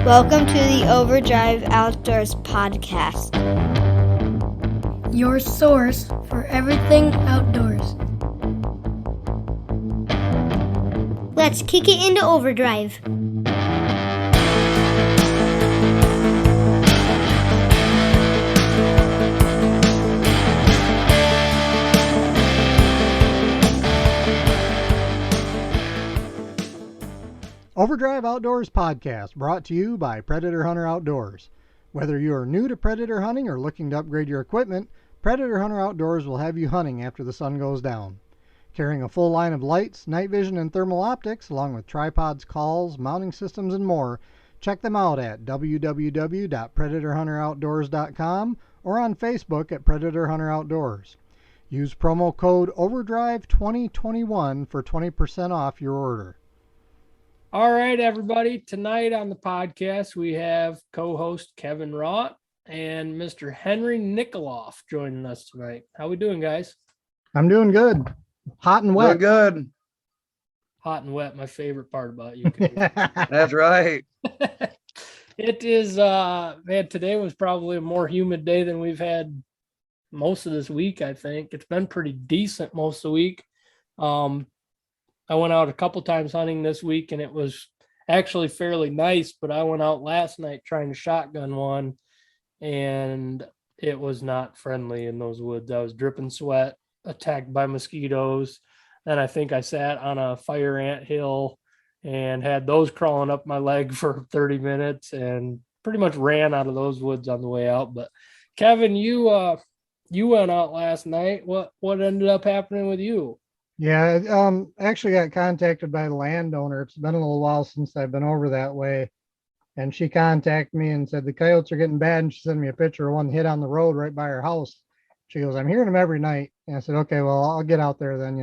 Welcome to the Overdrive Outdoors podcast, your source for everything outdoors. Let's kick it into overdrive. Overdrive Outdoors podcast brought to you by Predator Hunter Outdoors. Whether you are new to predator hunting or looking to upgrade your equipment, Predator Hunter Outdoors will have you hunting after the sun goes down. Carrying a full line of lights, night vision, and thermal optics, along with tripods, calls, mounting systems, and more, check them out at www.predatorhunteroutdoors.com or on Facebook at Predator Hunter Outdoors. Use promo code OVERDRIVE2021 for 20% off your order. All right, everybody. Tonight on the podcast, we have co-host Kevin Rott and Mr. Henry Nickoloff joining us tonight. How we doing, guys? I'm doing good. Hot and wet. Doing good. Hot and wet, my favorite part about you. That's right. It is, man, today was probably a more humid day than we've had most of this week, I think. It's been pretty decent most of the week. I went out a couple times hunting this week, and it was actually fairly nice, but I went out last night trying to shotgun one, and it was not friendly in those woods. I was dripping sweat, attacked by mosquitoes. Then I think I sat on a fire ant hill and had those crawling up my leg for 30 minutes and pretty much ran out of those woods on the way out. But Kevin, you went out last night. What ended up happening with you? Yeah, actually got contacted by the landowner. It's been a little while since I've been over that way. And she contacted me and said the coyotes are getting bad. And she sent me a picture of one hit on the road right by her house. She goes, I'm hearing them every night. And I said, okay, well, I'll get out there then,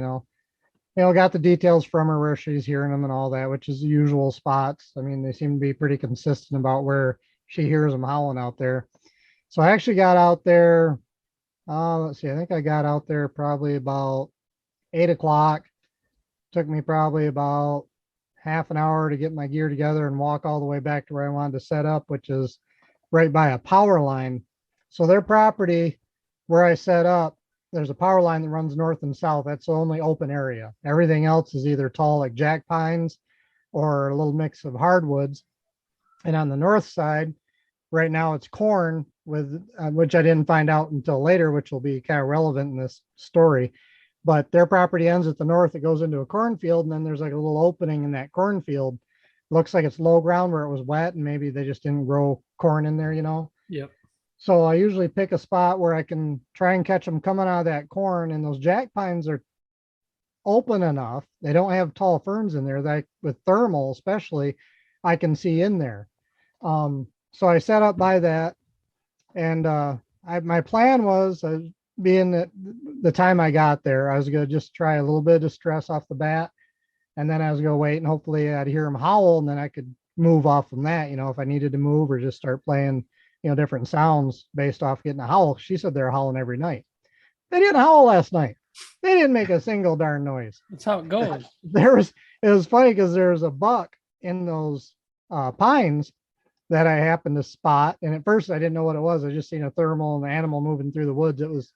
got the details from her where she's hearing them and all that, which is the usual spots. I mean, they seem to be pretty consistent about where she hears them howling out there. So I actually got out there. Let's see, I think I got out there probably about 8 o'clock. Took me probably about half an hour to get my gear together and walk all the way back to where I wanted to set up, which is right by a power line. So their property where I set up, there's a power line that runs north and south. That's the only open area. Everything else is either tall like jack pines or a little mix of hardwoods. And on the north side, right now it's corn with, which I didn't find out until later, which will be kind of relevant in this story. But their property ends at the north. It goes into a cornfield, and then there's like a little opening in that cornfield. Looks like it's low ground where it was wet, and maybe they just didn't grow corn in there, Yep. So I usually pick a spot where I can try and catch them coming out of that corn, and those jack pines are open enough. They don't have tall ferns in there that with thermal, especially, I can see in there. So I set up by that, and my plan was, being that the time I got there, I was going to just try a little bit of distress off the bat. And then I was going to wait and hopefully I'd hear them howl, and then I could move off from that, if I needed to move or just start playing, different sounds based off getting a howl. She said they're howling every night. They didn't howl last night. They didn't make a single darn noise. That's how it goes. It was funny because there was a buck in those pines that I happened to spot. And at first I didn't know what it was. I just seen a thermal and an animal moving through the woods. It was,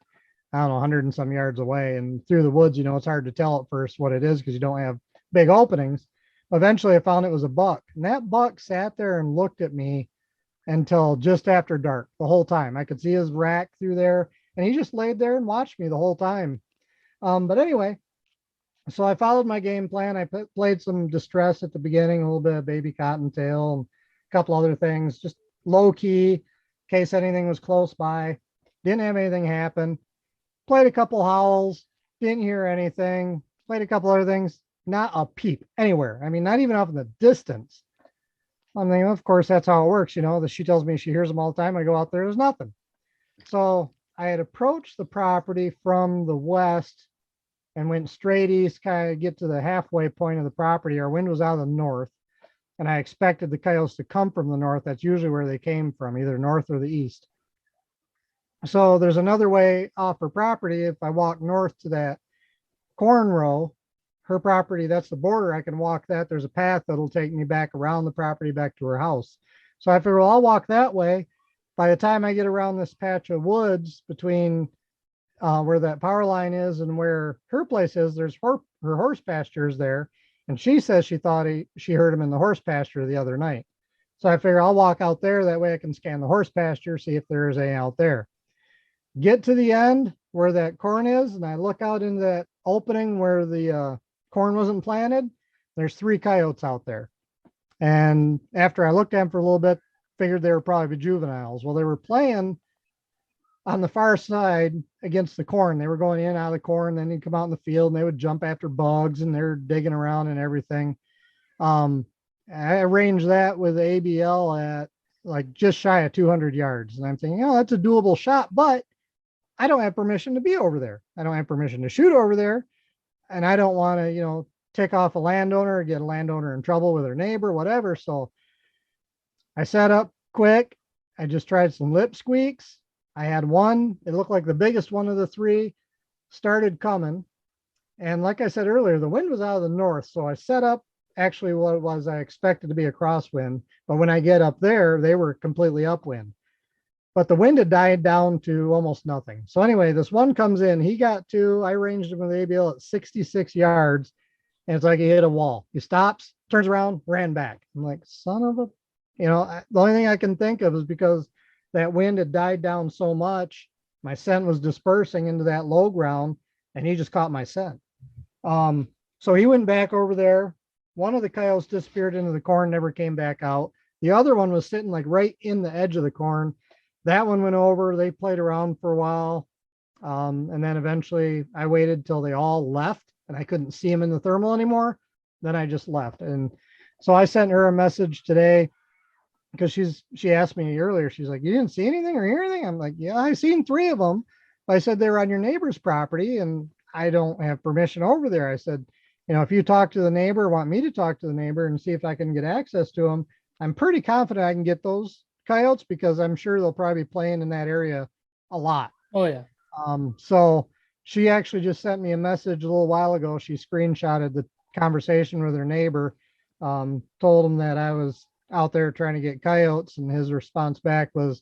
I don't know, 100 and some yards away, and through the woods, it's hard to tell at first what it is because you don't have big openings. Eventually I found it was a buck, and that buck sat there and looked at me until just after dark the whole time. I could see his rack through there, and he just laid there and watched me the whole time. But anyway, so I followed my game plan. I played some distress at the beginning, a little bit of baby cottontail and a couple other things, just low key in case anything was close by. Didn't have anything happen. Played a couple howls, didn't hear anything. Played a couple other things, not a peep anywhere. I mean, not even up in the distance. I mean, of course, that's how it works. She tells me she hears them all the time. I go out there, there's nothing. So I had approached the property from the west and went straight east, kind of get to the halfway point of the property. Our wind was out of the north, and I expected the coyotes to come from the north. That's usually where they came from, either north or the east. So there's another way off her property. If I walk north to that corn row, her property, that's the border. I can walk that. There's a path that'll take me back around the property back to her house. So I figured, well, I'll walk that way. By the time I get around this patch of woods between where that power line is and where her place is, there's her horse pastures there. And she says she thought she heard him in the horse pasture the other night. So I figure I'll walk out there. That way I can scan the horse pasture, see if there is any out there. Get to the end where that corn is, and I look out into that opening where the corn wasn't planted. There's 3 coyotes out there. And after I looked at them for a little bit, figured they were probably juveniles. Well, they were playing on the far side against the corn. They were going in and out of the corn, then they'd come out in the field and they would jump after bugs and they're digging around and everything. I arranged that with the ABL at like just shy of 200 yards. And I'm thinking, oh, that's a doable shot, but I don't have permission to be over there. I don't have permission to shoot over there. And I don't want to, tick off a landowner or get a landowner in trouble with their neighbor, whatever. So I set up quick. I just tried some lip squeaks. I had one, it looked like the biggest one of the 3 started coming. And like I said earlier, the wind was out of the north. So I set up actually what it was I expected to be a crosswind. But when I get up there, they were completely upwind. But the wind had died down to almost nothing. So anyway, this one comes in. I ranged him with ABL at 66 yards. And it's like he hit a wall. He stops, turns around, ran back. I'm like, son of a, the only thing I can think of is because that wind had died down so much, my scent was dispersing into that low ground, and he just caught my scent. So he went back over there. One of the coyotes disappeared into the corn, never came back out. The other one was sitting like right in the edge of the corn. That one went over. They played around for a while. And then eventually I waited till they all left and I couldn't see them in the thermal anymore. Then I just left. And so I sent her a message today because she asked me earlier. She's like, you didn't see anything or hear anything? I'm like, yeah, I seen 3 of them. But I said they were on your neighbor's property and I don't have permission over there. I said, if you talk to the neighbor, want me to talk to the neighbor and see if I can get access to them, I'm pretty confident I can get those coyotes because I'm sure they'll probably be playing in that area a lot. Oh yeah. So she actually just sent me a message a little while ago. She screenshotted the conversation with her neighbor, told him that I was out there trying to get coyotes, and his response back was,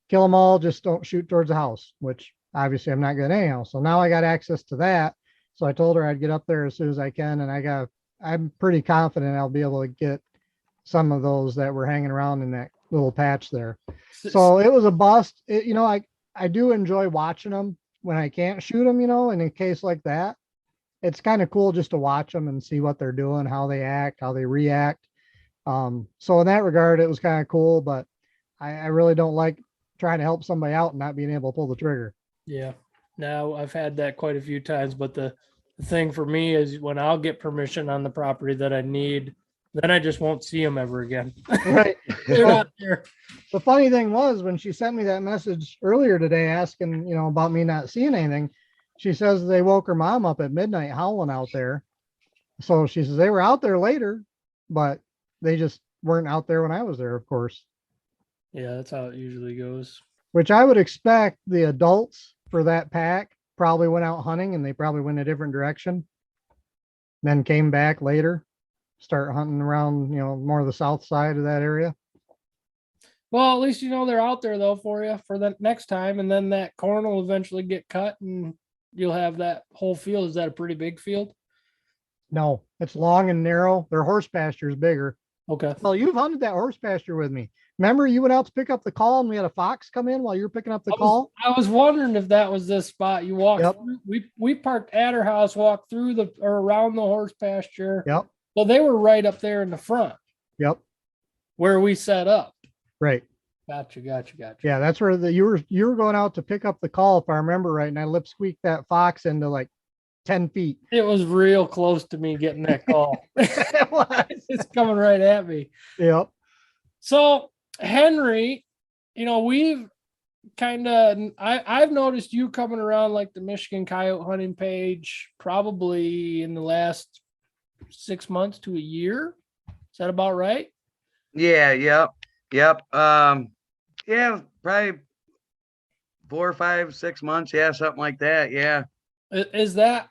kill them all, just don't shoot towards the house, which obviously I'm not good anyhow. So now I got access to that. So I told her I'd get up there as soon as I can, and I'm pretty confident I'll be able to get some of those that were hanging around in that little patch there. So it was a bust. I do enjoy watching them when I can't shoot them, in a case like that. It's kind of cool just to watch them and see what they're doing, how they act, how they react. So in that regard, it was kind of cool, but I really don't like trying to help somebody out and not being able to pull the trigger. Yeah. Now I've had that quite a few times, but the thing for me is when I'll get permission on the property that I need, then I just won't see them ever again. Right. They're not there. The funny thing was when she sent me that message earlier today asking, about me not seeing anything, she says they woke her mom up at midnight howling out there. So she says they were out there later, but they just weren't out there when I was there, of course. Yeah, that's how it usually goes. Which I would expect the adults for that pack probably went out hunting and they probably went a different direction, then came back later, start hunting around, more of the south side of that area. Well, at least they're out there though for you for the next time, and then that corn will eventually get cut and you'll have that whole field. Is that a pretty big field? No, it's long and narrow. Their horse pasture is bigger. Okay. Well, you've hunted that horse pasture with me. Remember you went out to pick up the call and we had a fox come in while you were picking up the call? I was wondering if that was this spot you walked through. We parked at her house, walked through or around the horse pasture. Yep. Well, they were right up there in the front. Yep. Where we set up. Right. Gotcha. Yeah, that's where you were going out to pick up the call, if I remember right, and I lip squeaked that fox into like 10 feet. It was real close to me getting that call. It was. It's coming right at me. Yep. So Henry, we've kind of, I've noticed you coming around like the Michigan coyote hunting page probably in the last 6 months to a year. Is that about right? Yeah. Yep. Yeah, probably 4, 5, 6 months. Yeah. Something like that. Yeah. Is that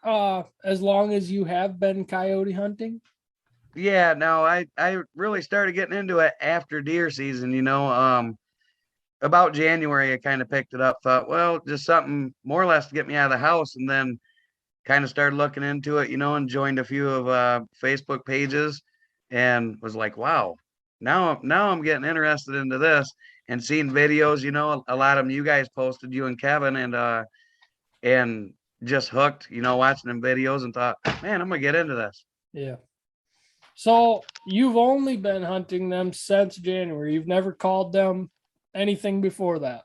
as long as you have been coyote hunting? Yeah, no, I really started getting into it after deer season, about January I kind of picked it up, thought, well, just something more or less to get me out of the house, and then kind of started looking into it, and joined a few of Facebook pages and was like, wow, now I'm getting interested into this and seeing videos, a lot of them you guys posted, you and Kevin, and just hooked, watching them videos and thought, man, I'm gonna get into this. Yeah. So you've only been hunting them since January. You've never called them anything before that.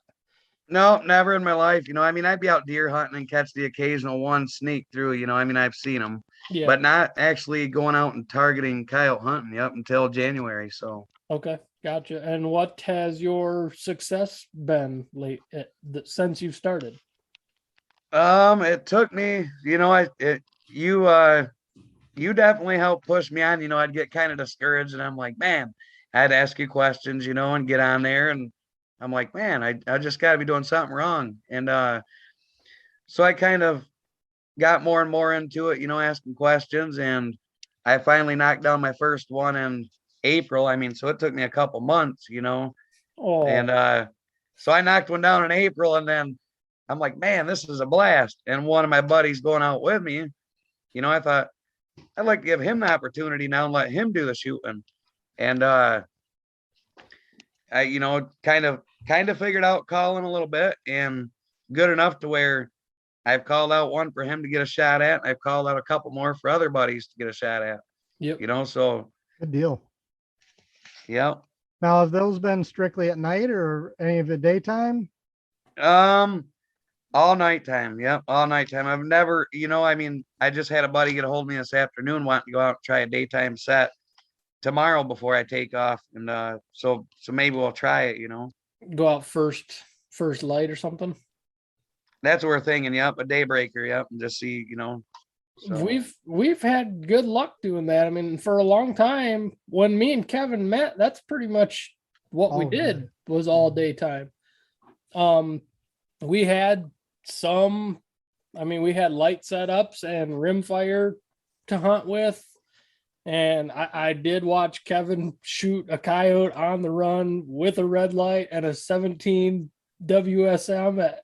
No, never in my life. I'd be out deer hunting and catch the occasional one sneak through, I've seen them, Yeah. but not actually going out and targeting coyote hunting up until January. So, Okay. Gotcha. And what has your success been since you've started? it took me, you definitely helped push me on, I'd get kind of discouraged and I'm like, man, I had to ask you questions, and get on there. And I'm like, man, I just got to be doing something wrong. And, so I kind of got more and more into it, asking questions, and I finally knocked down my first one in April. So it took me a couple months, Oh, and so I knocked one down in April, and then I'm like, man, this is a blast. And one of my buddies going out with me, I thought I'd like to give him the opportunity now and let him do the shooting. And I, kind of figured out calling a little bit, and good enough to where I've called out one for him to get a shot at. I've called out a couple more for other buddies to get a shot at. yep. So Good deal. yeah. Now, have those been strictly at night or any of the daytime? All nighttime. Yep, all nighttime. I've never, I just had a buddy get a hold of me this afternoon wanting to go out and try a daytime set tomorrow before I take off. And so maybe we'll try it, Go out first light or something. That's what we're thinking. Yep, a daybreaker. Yep, and just see, so. We've had good luck doing that. For a long time, when me and Kevin met, that's pretty much what we did was all daytime. We had we had light setups and rimfire to hunt with. And I did watch Kevin shoot a coyote on the run with a red light and a 17 WSM at,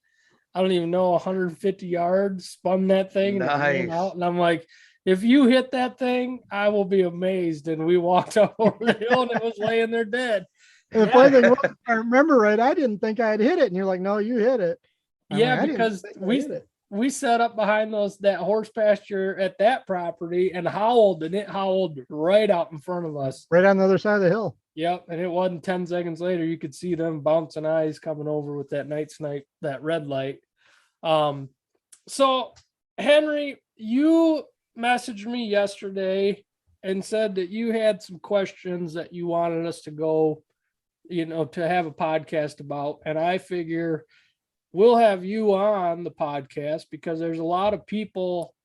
I don't even know, 150 yards, spun that thing and it ran out. And I'm like, if you hit that thing, I will be amazed. And we walked up over the hill and it was laying there dead. And the funny thing was, if I remember right, I didn't think I had hit it. And you're like, no, you hit it. Because we set up behind that horse pasture at that property and howled, and it howled right out in front of us. Right on the other side of the hill. Yep. And it wasn't 10 seconds later, you could see them bouncing eyes coming over with that night snipe, that red light. So Henry, you messaged me yesterday and said that you had some questions that you wanted us to go, to have a podcast about. And I figure we'll have you on the podcast because there's a lot of people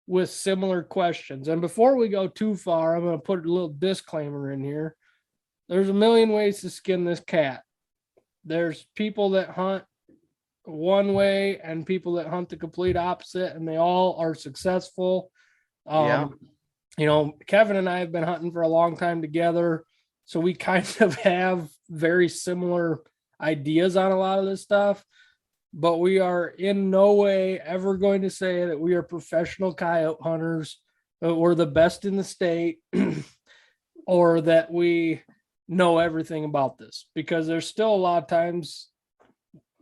with similar questions. And before we go too far, I'm going to put a little disclaimer in here. There's a million ways to skin this cat. There's people that hunt one way and people that hunt the complete opposite, and they all are successful. Kevin and I have been hunting for a long time together, so we kind of have very similar ideas on a lot of this stuff. But we are in no way ever going to say that we are professional coyote hunters, that we're the best in the state, or that we know everything about this, because there's still a lot of times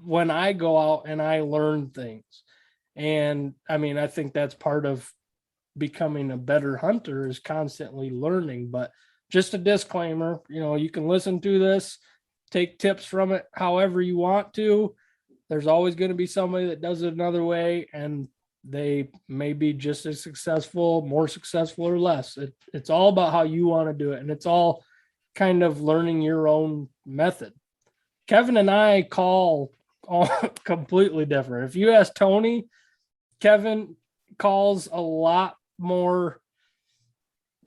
when I go out and I learn things. And I think that's part of becoming a better hunter, is constantly learning. But just a disclaimer, you can listen to this, take tips from it however you want to. There's always going to be somebody that does it another way, and they may be just as successful, more successful, or less. It's all about how you want to do it, and it's all kind of learning your own method. Kevin and I call all completely different. If you ask Tony, Kevin calls a lot more.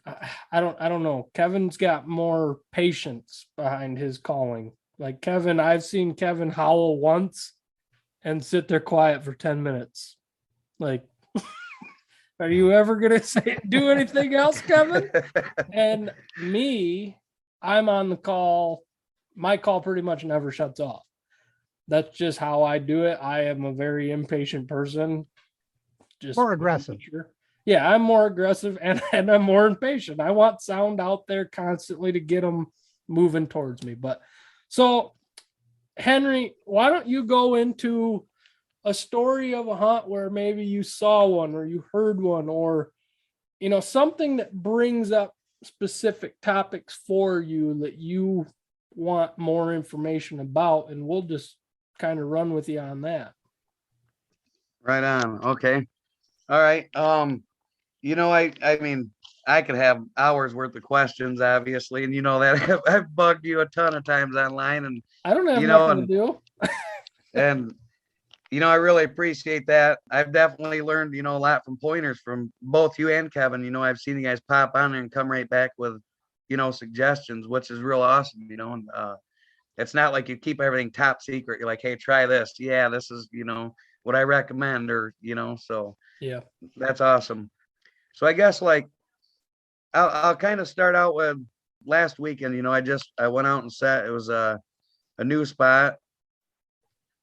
I don't know. Kevin's got more patience behind his calling. Like Kevin, I've seen Kevin howl once and sit there quiet for 10 minutes. Like, Are you ever gonna do anything else, Kevin? And me, I'm on the call. My call pretty much never shuts off. That's just how I do it. I am a very impatient person. Just More aggressive. Yeah, I'm more aggressive and I'm more impatient. I want sound out there constantly to get them moving towards me. But so, Henry, why don't you go into a story of a hunt where maybe you saw one or you heard one, or something that brings up specific topics for you that you want more information about, and we'll just kind of run with you on that. Right on. Okay. All right. I mean, I could have hours worth of questions, obviously, and that I've bugged you a ton of times online, and I don't have nothing to do. and I really appreciate that. I've definitely learned, a lot from pointers from both you and Kevin. I've seen you guys pop on and come right back with, suggestions, which is real awesome, and it's not like you keep everything top secret. You're like, hey, try this. Yeah, this is, what I recommend, or, so yeah, that's awesome. So I guess like I'll kind of start out with last weekend. I went out and set. It was a new spot,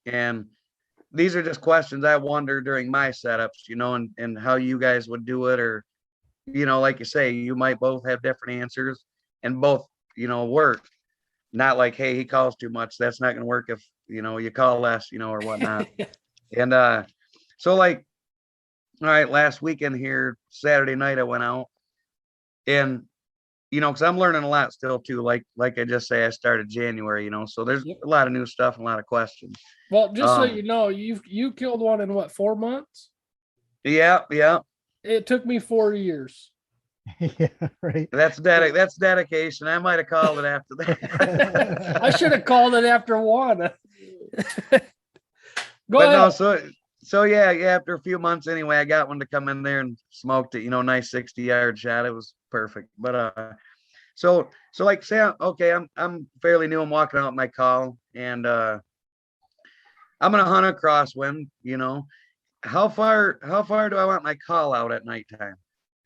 and these are just questions I wonder during my setups, and how you guys would do it, or like you say, you might both have different answers and both work. Not like, hey, he calls too much. That's not going to work if you call less, or whatnot. And so like, all right, last weekend here, Saturday night, I went out, and because I'm learning a lot still too. Like I just say, I started January, so there's a lot of new stuff and a lot of questions. Well, just so you know, you killed one in what, 4 months? Yeah. It took me 4 years. Yeah, right. That's dedication. I might have called it after that. I should have called it after one. Go But ahead. no, so yeah, after a few months anyway, I got one to come in there and smoked it, nice 60-yard shot. It was perfect. But so like say okay, I'm fairly new. I'm walking out my call, and I'm gonna hunt a crosswind, How far do I want my call out at nighttime?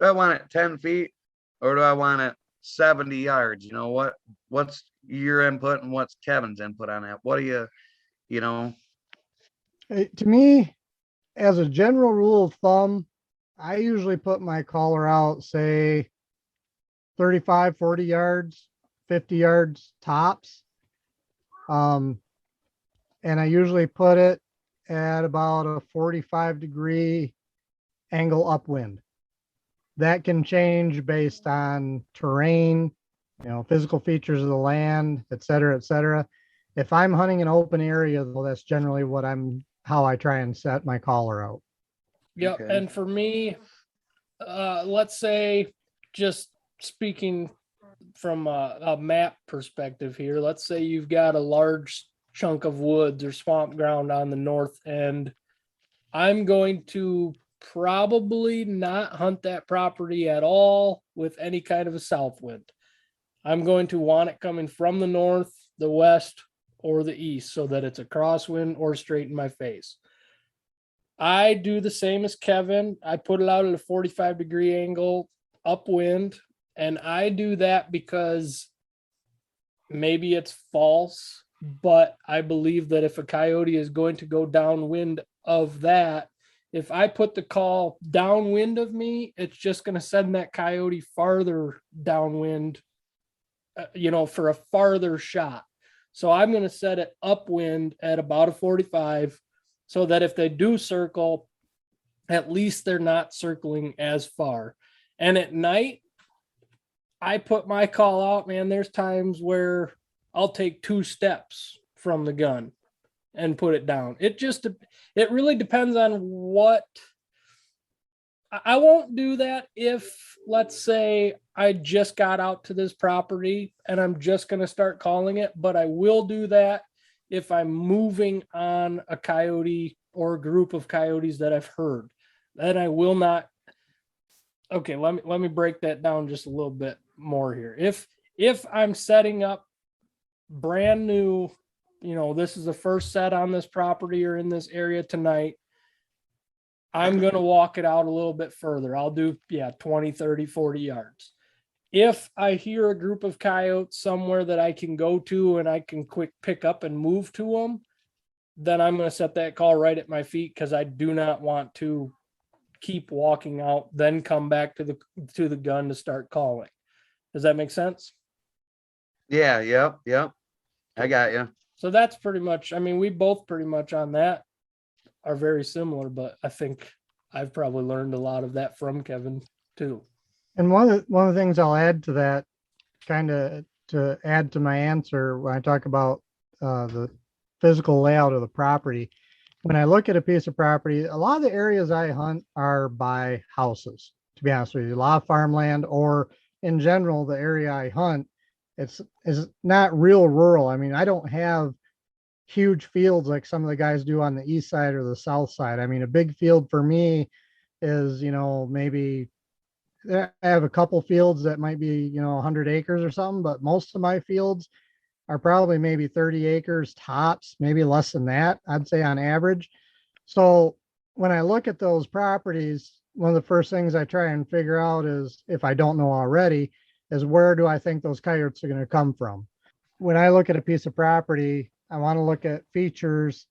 Do I want it 10 feet, or do I want it 70 yards? What's your input and what's Kevin's input on that? What do you? To me, as a general rule of thumb, I usually put my caller out, say 35, 40 yards, 50 yards tops. And I usually put it at about a 45-degree angle upwind. That can change based on terrain, physical features of the land, et cetera, et cetera. If I'm hunting an open area, though, that's generally how I try and set my caller out. Yep. Okay. And for me, let's say, just speaking from a map perspective here, let's say you've got a large chunk of woods or swamp ground on the north end. I'm going to probably not hunt that property at all with any kind of a south wind. I'm going to want it coming from the north, the west, or the east, so that it's a crosswind or straight in my face. I do the same as Kevin. I put it out at a 45-degree angle upwind, and I do that because maybe it's false, but I believe that if a coyote is going to go downwind of that, if I put the call downwind of me, it's just going to send that coyote farther downwind, for a farther shot. So I'm going to set it upwind at about a 45, so that if they do circle, at least they're not circling as far. And at night, I put my call out, man. There's times where I'll take 2 steps from the gun and put it down. It really depends on what. I won't do that if, let's say, I just got out to this property and I'm just going to start calling it, but I will do that if I'm moving on a coyote or a group of coyotes that I've heard. Then I will not. Okay, let me break that down just a little bit more here. If I'm setting up brand new, this is the first set on this property or in this area tonight, I'm going to walk it out a little bit further. I'll do, 20, 30, 40 yards. If I hear a group of coyotes somewhere that I can go to and I can quick pick up and move to them, then I'm going to set that call right at my feet, because I do not want to keep walking out, then come back to the gun to start calling. Does that make sense? Yeah, yep. I got you. So that's pretty much, I mean, we both pretty much on that are very similar, but I think I've probably learned a lot of that from Kevin too. And one of the things I'll add to that, kind of to add to my answer when I talk about the physical layout of the property, when I look at a piece of property, a lot of the areas I hunt are by houses, to be honest with you. A lot of farmland, or in general, the area I hunt, is not real rural. I mean, I don't have huge fields like some of the guys do on the east side or the south side. I mean, a big field for me is, maybe I have a couple fields that might be, 100 acres or something, but most of my fields are probably maybe 30 acres tops, maybe less than that, I'd say on average. So when I look at those properties, one of the first things I try and figure out is, if I don't know already, is where do I think those coyotes are going to come from? When I look at a piece of property, I want to look at features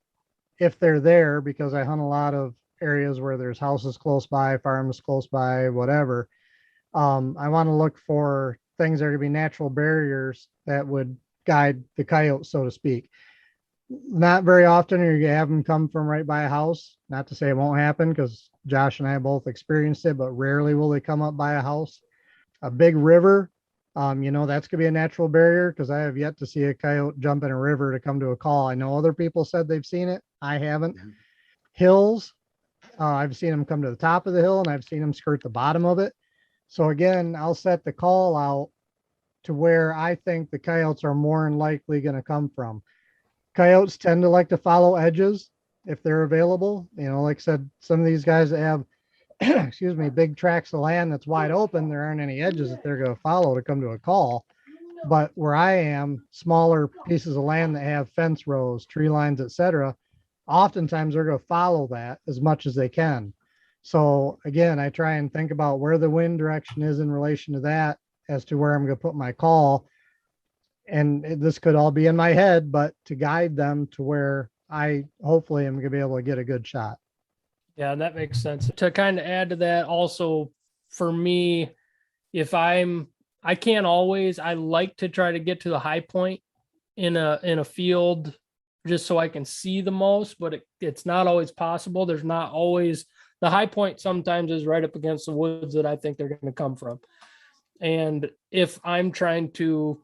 if they're there, because I hunt a lot of areas where there's houses close by, farms close by, whatever. I want to look for things that are going to be natural barriers that would guide the coyote, so to speak. Not very often are you going to have them come from right by a house. Not to say it won't happen, because Josh and I both experienced it, but rarely will they come up by a house. A big river, that's going to be a natural barrier, because I have yet to see a coyote jump in a river to come to a call. I know other people said they've seen it. I haven't. Hills, I've seen them come to the top of the hill, and I've seen them skirt the bottom of it. So again, I'll set the call out to where I think the coyotes are more than likely going to come from. Coyotes tend to like to follow edges if they're available. Like I said, some of these guys that have, excuse me, big tracts of land that's wide open, there aren't any edges that they're going to follow to come to a call. But where I am, smaller pieces of land that have fence rows, tree lines, etc., oftentimes they're going to follow that as much as they can. So again, I try and think about where the wind direction is in relation to that as to where I'm going to put my call. And this could all be in my head, but to guide them to where I hopefully am going to be able to get a good shot. Yeah, that makes sense. To kind of add to that, also for me, if I can't always, I like to try to get to the high point in a field just so I can see the most, but it's not always possible. There's not always, the high point sometimes is right up against the woods that I think they're going to come from. And if I'm trying to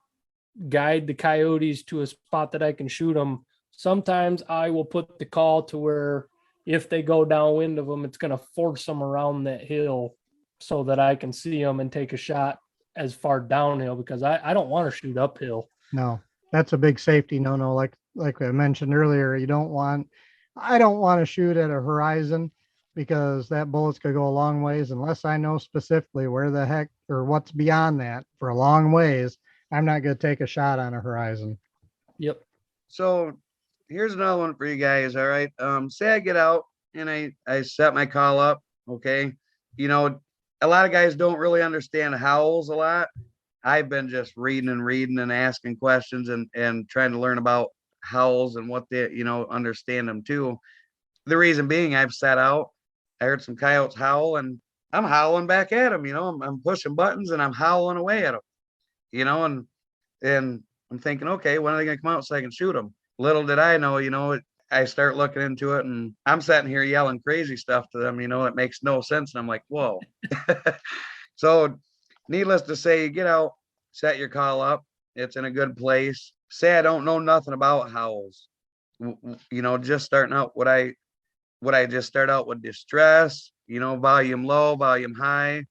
guide the coyotes to a spot that I can shoot them, sometimes I will put the call to where if they go downwind of them, it's going to force them around that hill so that I can see them and take a shot as far downhill, because I don't want to shoot uphill. No, that's a big safety no. Like I mentioned earlier, I don't want to shoot at a horizon, because that bullet's going to go a long ways. Unless I know specifically where the heck or what's beyond that for a long ways, I'm not going to take a shot on a horizon. Yep. So here's another one for you guys. All right. Say I get out and I set my call up. Okay. A lot of guys don't really understand howls a lot. I've been just reading and asking questions and trying to learn about howls and what they, understand them too. The reason being, I've sat out, I heard some coyotes howl, and I'm howling back at them. I'm pushing buttons and I'm howling away at them, and I'm thinking, okay, when are they going to come out so I can shoot them? Little did I know, I start looking into it, and I'm sitting here yelling crazy stuff to them, it makes no sense. And I'm like, whoa. So needless to say, you get out, set your call up. It's in a good place. Say I don't know nothing about howls. Just starting out, would I just start out with distress, volume low, volume high?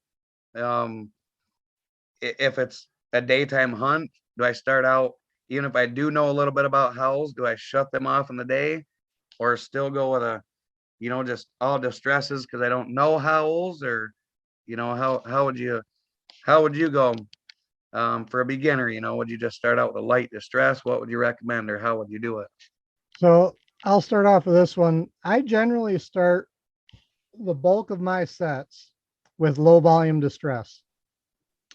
If it's a daytime hunt, do I start out, even if I do know a little bit about howls, do I shut them off in the day, or still go with a, just all distresses because I don't know howls? Or, how would you go for a beginner? Would you just start out with a light distress? What would you recommend, or how would you do it? So I'll start off with this one. I generally start the bulk of my sets with low volume distress.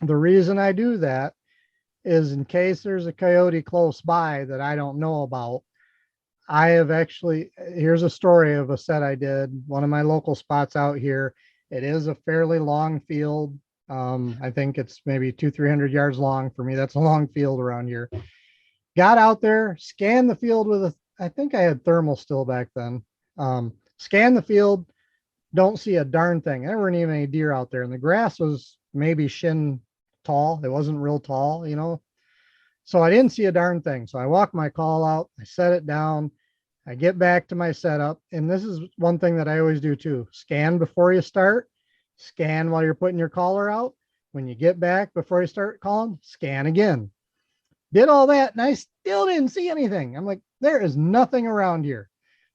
The reason I do that is in case there's a coyote close by that I don't know about. I have actually, here's a story of a set I did, one of my local spots out here. It is a fairly long field. I think it's maybe 200-300 yards long. For me, that's a long field around here. Got out there, scanned the field with I think I had thermal still back then. Scanned the field, don't see a darn thing. There weren't even any deer out there, and the grass was maybe shin tall. It wasn't real tall, you know. So I didn't see a darn thing. So I walked my call out, I set it down, I get back to my setup. And this is one thing that I always do too. Scan before you start, scan while you're putting your caller out. When you get back before you start calling, scan again. Did all that and I still didn't see anything. I'm like, there is nothing around here.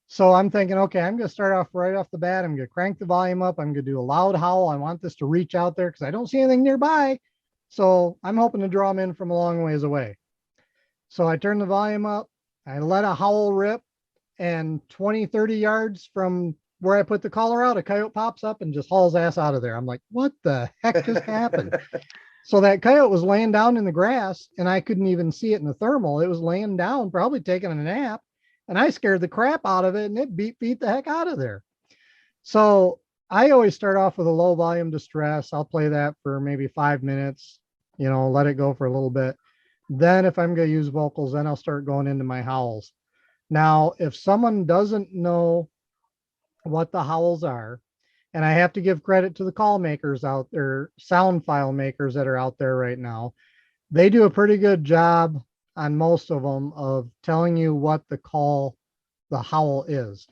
So I'm thinking, okay, I'm going to start off right off the bat. I'm going to crank the volume up. I'm going to do a loud howl. I want this to reach out there because I don't see anything nearby. So I'm hoping to draw them in from a long ways away. So I turn the volume up. I let a howl rip, and 20-30 yards from where I put the caller out, a coyote pops up and just hauls ass out of there. I'm like, what the heck just happened? So that coyote was laying down in the grass and I couldn't even see it in the thermal. It was laying down, probably taking a nap, and I scared the crap out of it and it beat the heck out of there. So I always start off with a low volume distress. I'll play that for maybe 5 minutes, you know, let it go for a little bit. Then if I'm going to use vocals, then I'll start going into my howls. Now, if someone doesn't know what the howls are, and I have to give credit to the call makers out there, sound file makers that are out there right now, they do a pretty good job on most of them of telling you what the howl is.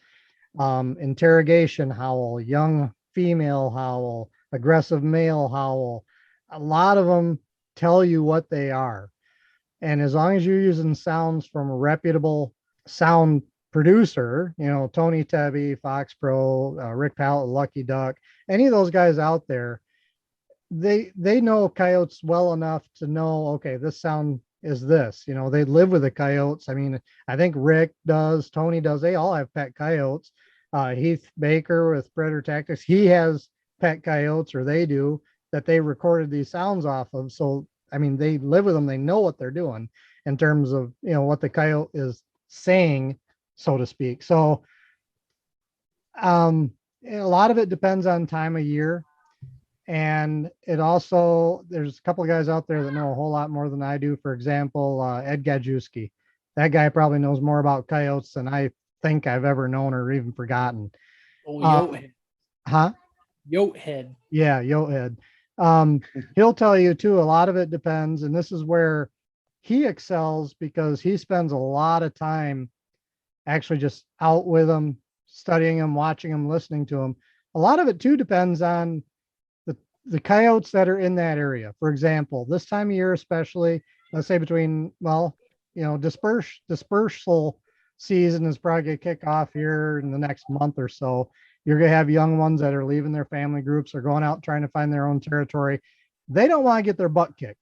Interrogation howl, young female howl, aggressive male howl. A lot of them tell you what they are. And as long as you're using sounds from a reputable sound producer, you know, Tony Tebby, Fox Pro, Rick Powell, Lucky Duck, any of those guys out there, they know coyotes well enough to know, okay, this sound is this, you know, they live with the coyotes. I mean, I think Rick does, Tony does, they all have pet coyotes. Heath Baker with Predator Tactics, he has pet coyotes, or they do, that they recorded these sounds off of. So, I mean, they live with them, they know what they're doing in terms of, you know, what the coyote is saying, so to speak. So a lot of it depends on time of year. And it also, there's a couple of guys out there that know a whole lot more than I do. For example, Ed Gajewski. That guy probably knows more about coyotes than I think I've ever known or even forgotten. Oh, Yote head. Huh? Yote head. Yeah, Yote head. He'll tell you too, a lot of it depends. And this is where he excels, because he spends a lot of time actually just out with them, studying them, watching them, listening to them. A lot of it too depends on the coyotes that are in that area. For example, this time of year, especially, let's say between, well, you know, dispersal season is probably going to kick off here in the next month or so. You're going to have young ones that are leaving their family groups or going out trying to find their own territory. They don't want to get their butt kicked.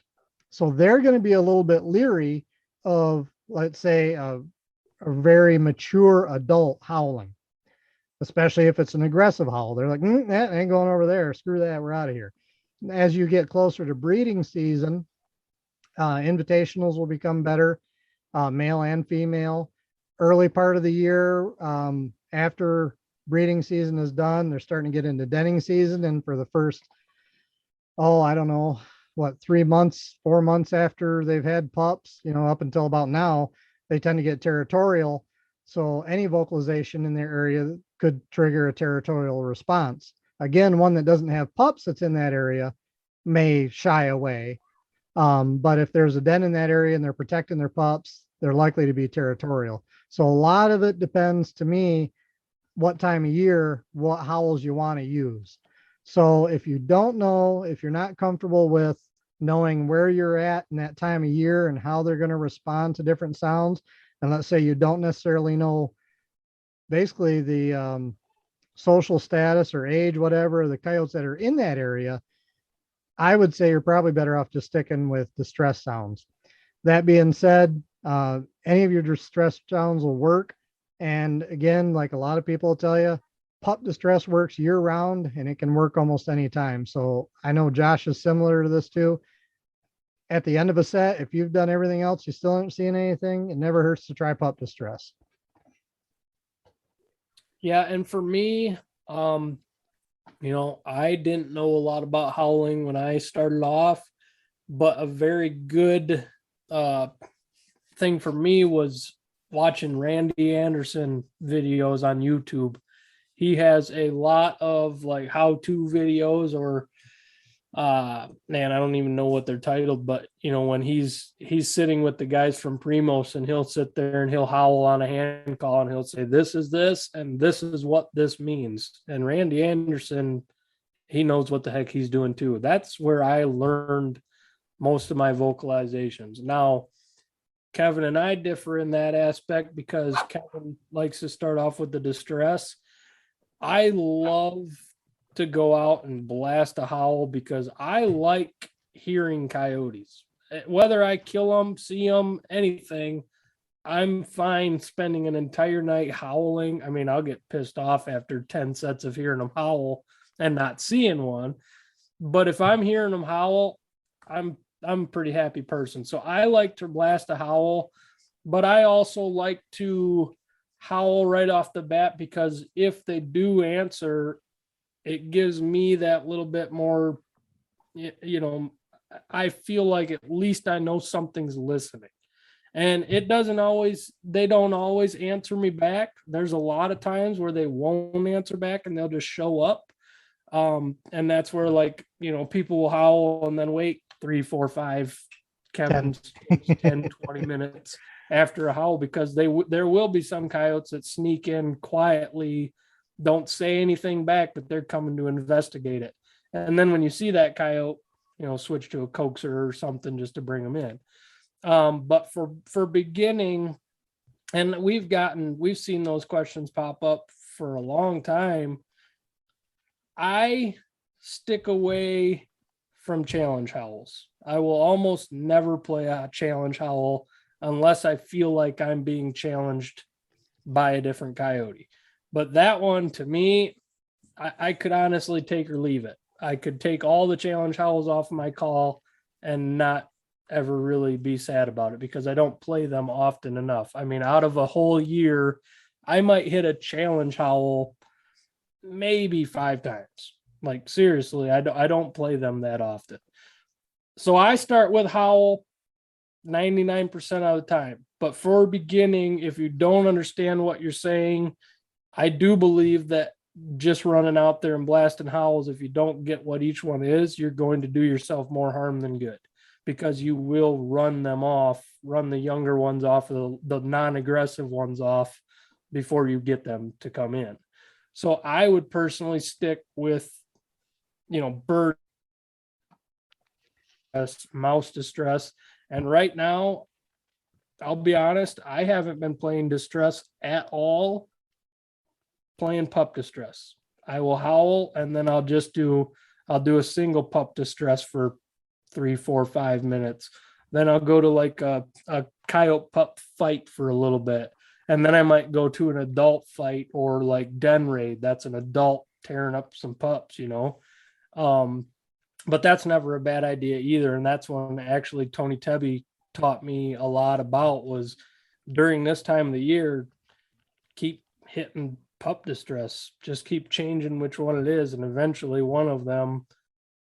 So they're going to be a little bit leery of, let's say, a very mature adult howling, especially if it's an aggressive howl. They're like, that ain't going over there. Screw that. We're out of here. As you get closer to breeding season, invitationals will become better, male and female. Early part of the year, after breeding season is done, they're starting to get into denning season. And for the first, I don't know, 3 months, 4 months after they've had pups, you know, up until about now, they tend to get territorial. So any vocalization in their area could trigger a territorial response. Again, one that doesn't have pups that's in that area may shy away. But if there's a den in that area and they're protecting their pups, they're likely to be territorial. So a lot of it depends, to me, what time of year, what howls you want to use. So if you don't know, if you're not comfortable with knowing where you're at in that time of year and how they're going to respond to different sounds, and let's say you don't necessarily know basically the social status or age, whatever, the coyotes that are in that area, I would say you're probably better off just sticking with distress sounds. That being said, any of your distress sounds will work. And again, like a lot of people will tell you, pup distress works year round and it can work almost any time. So I know Josh is similar to this too. At the end of a set, if you've done everything else, you still aren't seeing anything, it never hurts to try pup distress. Yeah, and for me, I didn't know a lot about howling when I started off, but a very good thing for me was watching Randy Anderson videos on YouTube. He has a lot of like how-to videos, or man, I don't even know what they're titled, but when he's sitting with the guys from Primos, and he'll sit there and he'll howl on a hand call and he'll say, this is this and this is what this means. And Randy Anderson, he knows what the heck he's doing too. That's where I learned most of my vocalizations. Now, Kevin and I differ in that aspect because Kevin likes to start off with the distress. I love to go out and blast a howl because I like hearing coyotes. Whether I kill them, see them, anything, I'm fine spending an entire night howling. I mean, I'll get pissed off after 10 sets of hearing them howl and not seeing one. But if I'm hearing them howl, I'm a pretty happy person. So I like to blast a howl, but I also like to howl right off the bat because if they do answer, it gives me that little bit more, I feel like at least I know something's listening. And they don't always answer me back. There's a lot of times where they won't answer back and they'll just show up. And that's where people will howl and then wait 3, 4, 5, Kevin's 10, 20 minutes after a howl, because there will be some coyotes that sneak in quietly, don't say anything back, but they're coming to investigate it. And then when you see that coyote, switch to a coaxer or something just to bring them in. But for beginning, and we've seen those questions pop up for a long time. I stick away from challenge howls. I will almost never play a challenge howl unless I feel like I'm being challenged by a different coyote. But that one, to me, I could honestly take or leave it. I could take all the challenge howls off my call and not ever really be sad about it because I don't play them often enough. I mean, out of a whole year, I might hit a challenge howl maybe 5 times. Like, seriously, I don't play them that often. So I start with howl 99% of the time. But for beginning, if you don't understand what you're saying, I do believe that just running out there and blasting howls, if you don't get what each one is, you're going to do yourself more harm than good, because you will run the younger ones off, the non-aggressive ones off before you get them to come in. So I would personally stick with, bird distress, mouse distress. And right now, I'll be honest, I haven't been playing distress at all. Playing pup distress. I will howl and then I'll do a single pup distress for 3, 4, 5 minutes. Then I'll go to like a coyote pup fight for a little bit. And then I might go to an adult fight or like den raid. That's an adult tearing up some pups, But that's never a bad idea either. And that's when actually Tony Tebby taught me a lot about, was during this time of the year, keep hitting pup distress, just keep changing which one it is, and eventually one of them,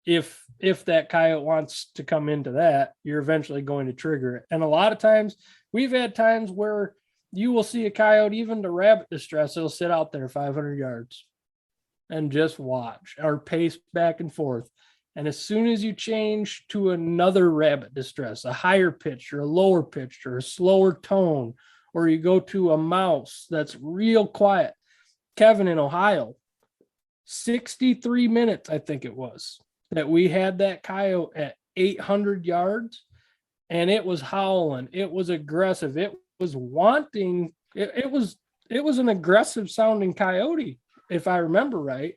if that coyote wants to come into that, you're eventually going to trigger it. And a lot of times we've had times where you will see a coyote, even to rabbit distress, it'll sit out there 500 yards and just watch or pace back and forth. And as soon as you change to another rabbit distress, a higher pitch or a lower pitch or a slower tone, or you go to a mouse that's real quiet. Kevin, in Ohio, 63 minutes, I think it was, that we had that coyote at 800 yards, and it was howling. It was aggressive. It was wanting. It was an aggressive sounding coyote, if I remember right.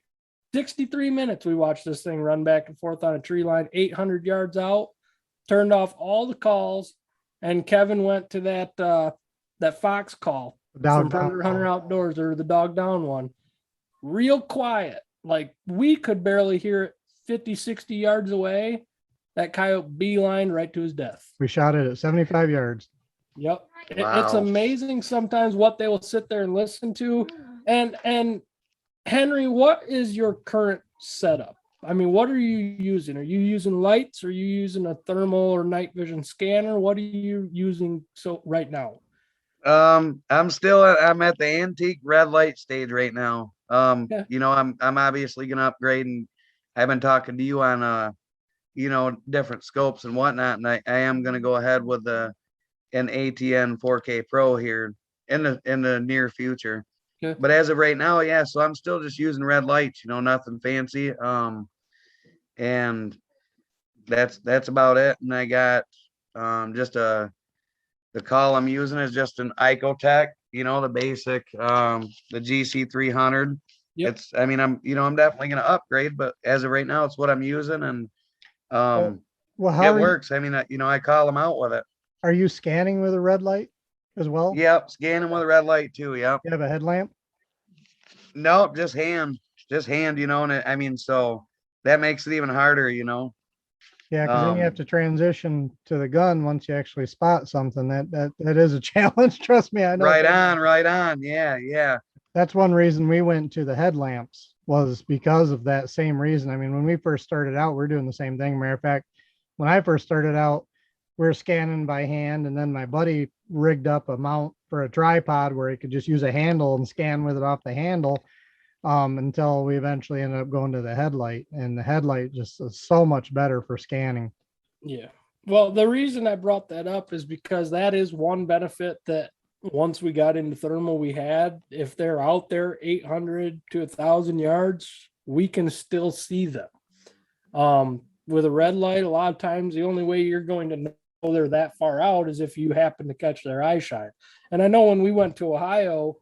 63 minutes we watched this thing run back and forth on a tree line, 800 yards out, turned off all the calls, and Kevin went to that fox call from Hunter Outdoors, or the dog down one. real quiet. Like we could barely hear it 50, 60 yards away. That coyote beeline right to his death. We shot it at 75 yards. Yep. It's Wow. amazing sometimes what they will sit there and listen to. And Henry, what is your current setup? I mean, what are you using? Are you using lights? Are you using a thermal or night vision scanner? What are you using right now? I'm at the antique red light stage right now. Yeah. I'm obviously gonna upgrade, and I've been talking to you on different scopes and whatnot, and I am gonna go ahead with an ATN 4K Pro here in the near future. Okay. But as of right now, yeah, so I'm still just using red lights, nothing fancy. And that's about it. And I got just the call I'm using is just an Icotech, the basic the GC 300. Yep. I'm definitely gonna upgrade, but as of right now, it's what I'm using, and Well, how it are you, works. I call them out with it. are you scanning with a red light as well? Yep, scanning with a red light too. Yep. You have a headlamp? Nope, just hand, and so that makes it even harder, Yeah, because then you have to transition to the gun once you actually spot something. That is a challenge. Trust me, I know. Right on. Yeah. That's one reason we went to the headlamps, was because of that same reason. I mean, when we first started out, we're doing the same thing. Matter of fact, when I first started out, we were scanning by hand, and then my buddy rigged up a mount for a tripod where he could just use a handle and scan with it off the handle, until we eventually ended up going to the headlight, and the headlight just is so much better for scanning. Yeah. Well, the reason I brought that up is because that is one benefit that once we got into thermal, we had. If they're out there 800 to 1,000 yards, we can still see them. With a red light, a lot of times the only way you're going to know they're that far out is if you happen to catch their eye shine. And I know when we went to Ohio,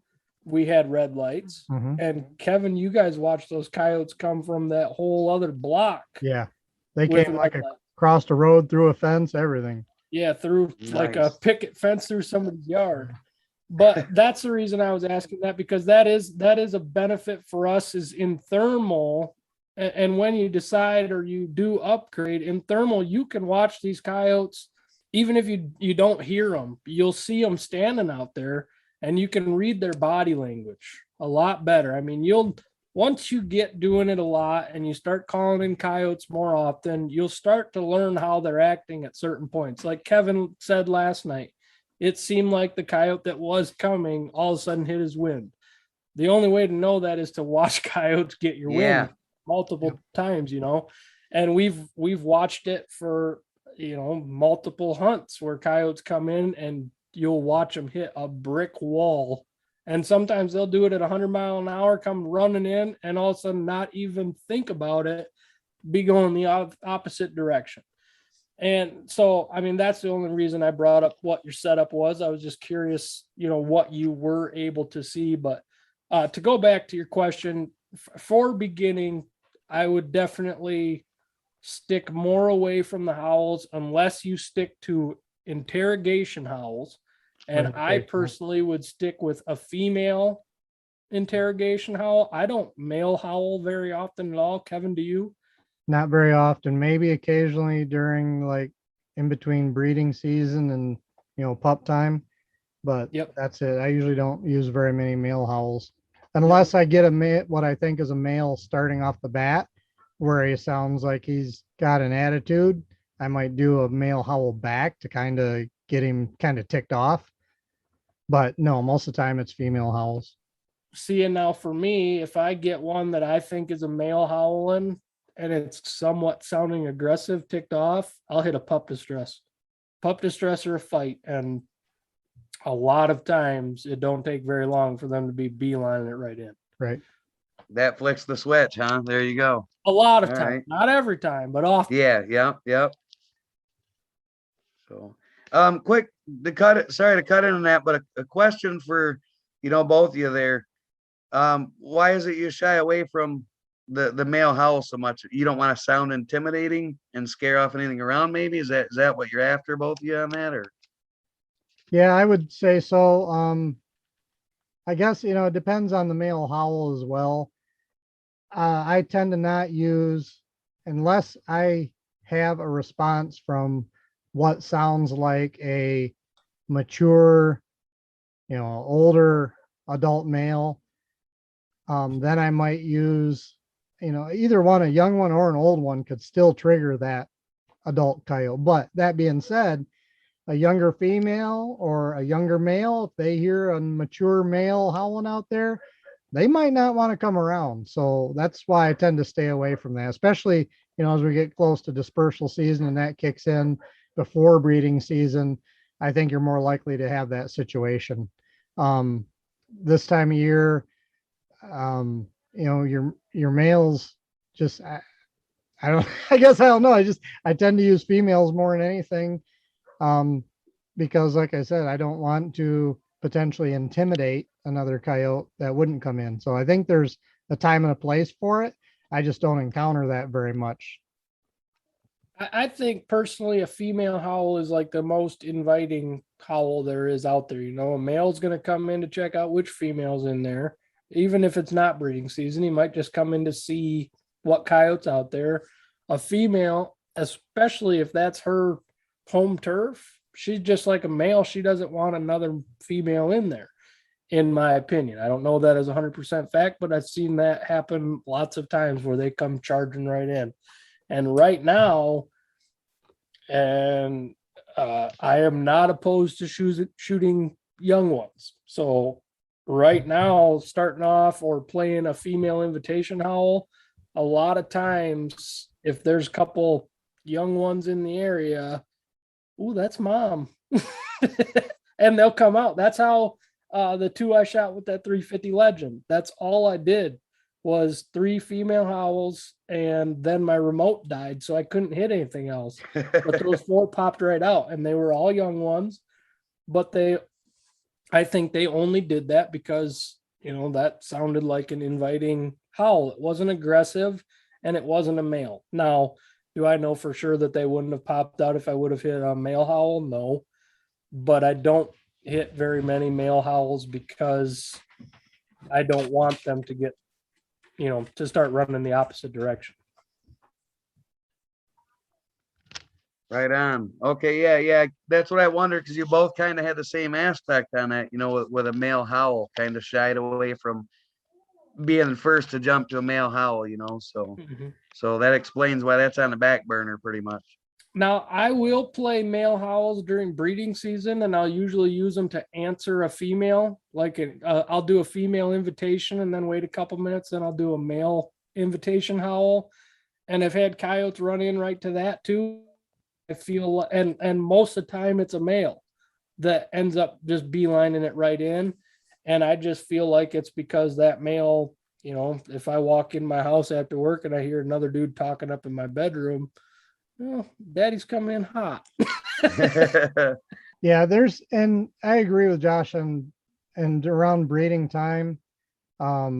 we had red lights. Mhm. And Kevin, you guys watched those coyotes come from that whole other block. Yeah, they with came red like light. across the road, through a fence, everything. Yeah, through like a Nice. picket fence through somebody's yard. But that's the reason I was asking that, because that is a benefit for us is in thermal. And when you decide or you do upgrade in thermal, you can watch these coyotes, even if you don't hear them, you'll see them standing out there, and you can read their body language a lot better. I mean, once you get doing it a lot and you start calling in coyotes more often, you'll start to learn how they're acting at certain points. Like Kevin said last night, it seemed like the coyote that was coming all of a sudden hit his wind. The only way to know that is to watch coyotes get your Yeah. wind multiple times, and we've watched it for, multiple hunts where coyotes come in and you'll watch them hit a brick wall. And sometimes they'll do it at 100 mile an hour, come running in, and all of a sudden not even think about it, be going the opposite direction. And so, I mean, that's the only reason I brought up what your setup was. I was just curious, what you were able to see. But to go back to your question, for beginning, I would definitely stick more away from the howls unless you stick to interrogation howls. And I personally would stick with a female interrogation howl. I don't male howl very often at all. Kevin, do you? Not very often, maybe occasionally during like in between breeding season and pup time, but Yep. that's it. I usually don't use very many male howls unless I get what I think is a male starting off the bat, where he sounds like he's got an attitude. I might do a male howl back to kind of get him kind of ticked off. But no, most of the time it's female howls. See, and now for me, if I get one that I think is a male howling and it's somewhat sounding aggressive, ticked off, I'll hit a pup distress or a fight. And a lot of times it don't take very long for them to be beelining it right in. Right. That flicks the switch, huh? There you go. A lot of All time, right. not every time, but often. Yeah. So, quick sorry to cut in on that, but a question for, both of you there. Why is it you shy away from the male howl so much? You don't want to sound intimidating and scare off anything around, maybe? Is that what you're after, both of you, on that, or? Yeah, I would say so. I guess, it depends on the male howl as well. I tend to not use unless I have a response from what sounds like a mature, older adult male. Then I might use, either one, a young one or an old one could still trigger that adult coyote. But that being said, a younger female or a younger male, if they hear a mature male howling out there, they might not want to come around. So that's why I tend to stay away from that, especially, as we get close to dispersal season and that kicks in before breeding season. I think you're more likely to have that situation. This time of year, your males just, I don't, I guess I don't know. I tend to use females more than anything. Because like I said, I don't want to potentially intimidate another coyote that wouldn't come in. So I think there's a time and a place for it. I just don't encounter that very much. I think personally a female howl is like the most inviting howl there is out there. A male's going to come in to check out which female's in there. Even if it's not breeding season, he might just come in to see what coyote's out there. A female, especially if that's her home turf, she's just like a male. She doesn't want another female in there, in my opinion. I don't know that as 100% fact, but I've seen that happen lots of times where they come charging right in. And right now, I am not opposed to shooting young ones. So right now, starting off or playing a female invitation howl, a lot of times, if there's a couple young ones in the area, ooh, that's mom. And they'll come out. That's how the two I shot with that 350 Legend. That's all I did was 3 female howls, and then my remote died, so I couldn't hit anything else. But those 4 popped right out, and they were all young ones. But I think they only did that because, that sounded like an inviting howl. It wasn't aggressive, and it wasn't a male. Now, do I know for sure that they wouldn't have popped out if I would have hit a male howl? No. But I don't hit very many male howls because I don't want them to get, to start running the opposite direction. Right on. Okay, yeah. That's what I wondered, because you both kind of had the same aspect on that, with a male howl, kind of shied away from being first to jump to a male howl, so so that explains why that's on the back burner pretty much. Now, I will play male howls during breeding season, and I'll usually use them to answer a female. Like I'll do a female invitation and then wait a couple minutes, then I'll do a male invitation howl. And I've had coyotes run in right to that too. I feel, and most of the time it's a male that ends up just beelining it right in. And I just feel like it's because that male, if I walk in my house after work and I hear another dude talking up in my bedroom, daddy's coming in hot. Yeah, and I agree with Josh and around breeding time, a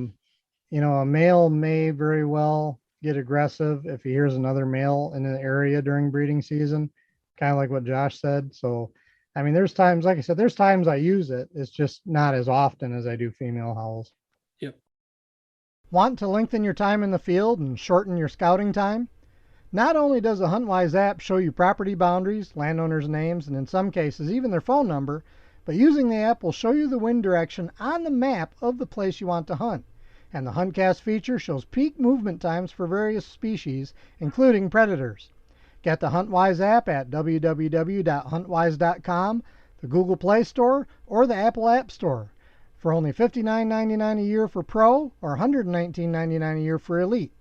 male may very well get aggressive if he hears another male in an area during breeding season, kind of like what Josh said. So, I mean, there's times, like I said, there's times I use it. It's just not as often as I do female howls. Yep. Want to lengthen your time in the field and shorten your scouting time? Not only does the HuntWise app show you property boundaries, landowners' names, and in some cases even their phone number, but using the app will show you the wind direction on the map of the place you want to hunt. And the HuntCast feature shows peak movement times for various species, including predators. Get the HuntWise app at www.huntwise.com, the Google Play Store, or the Apple App Store for only $59.99 a year for Pro or $119.99 a year for Elite.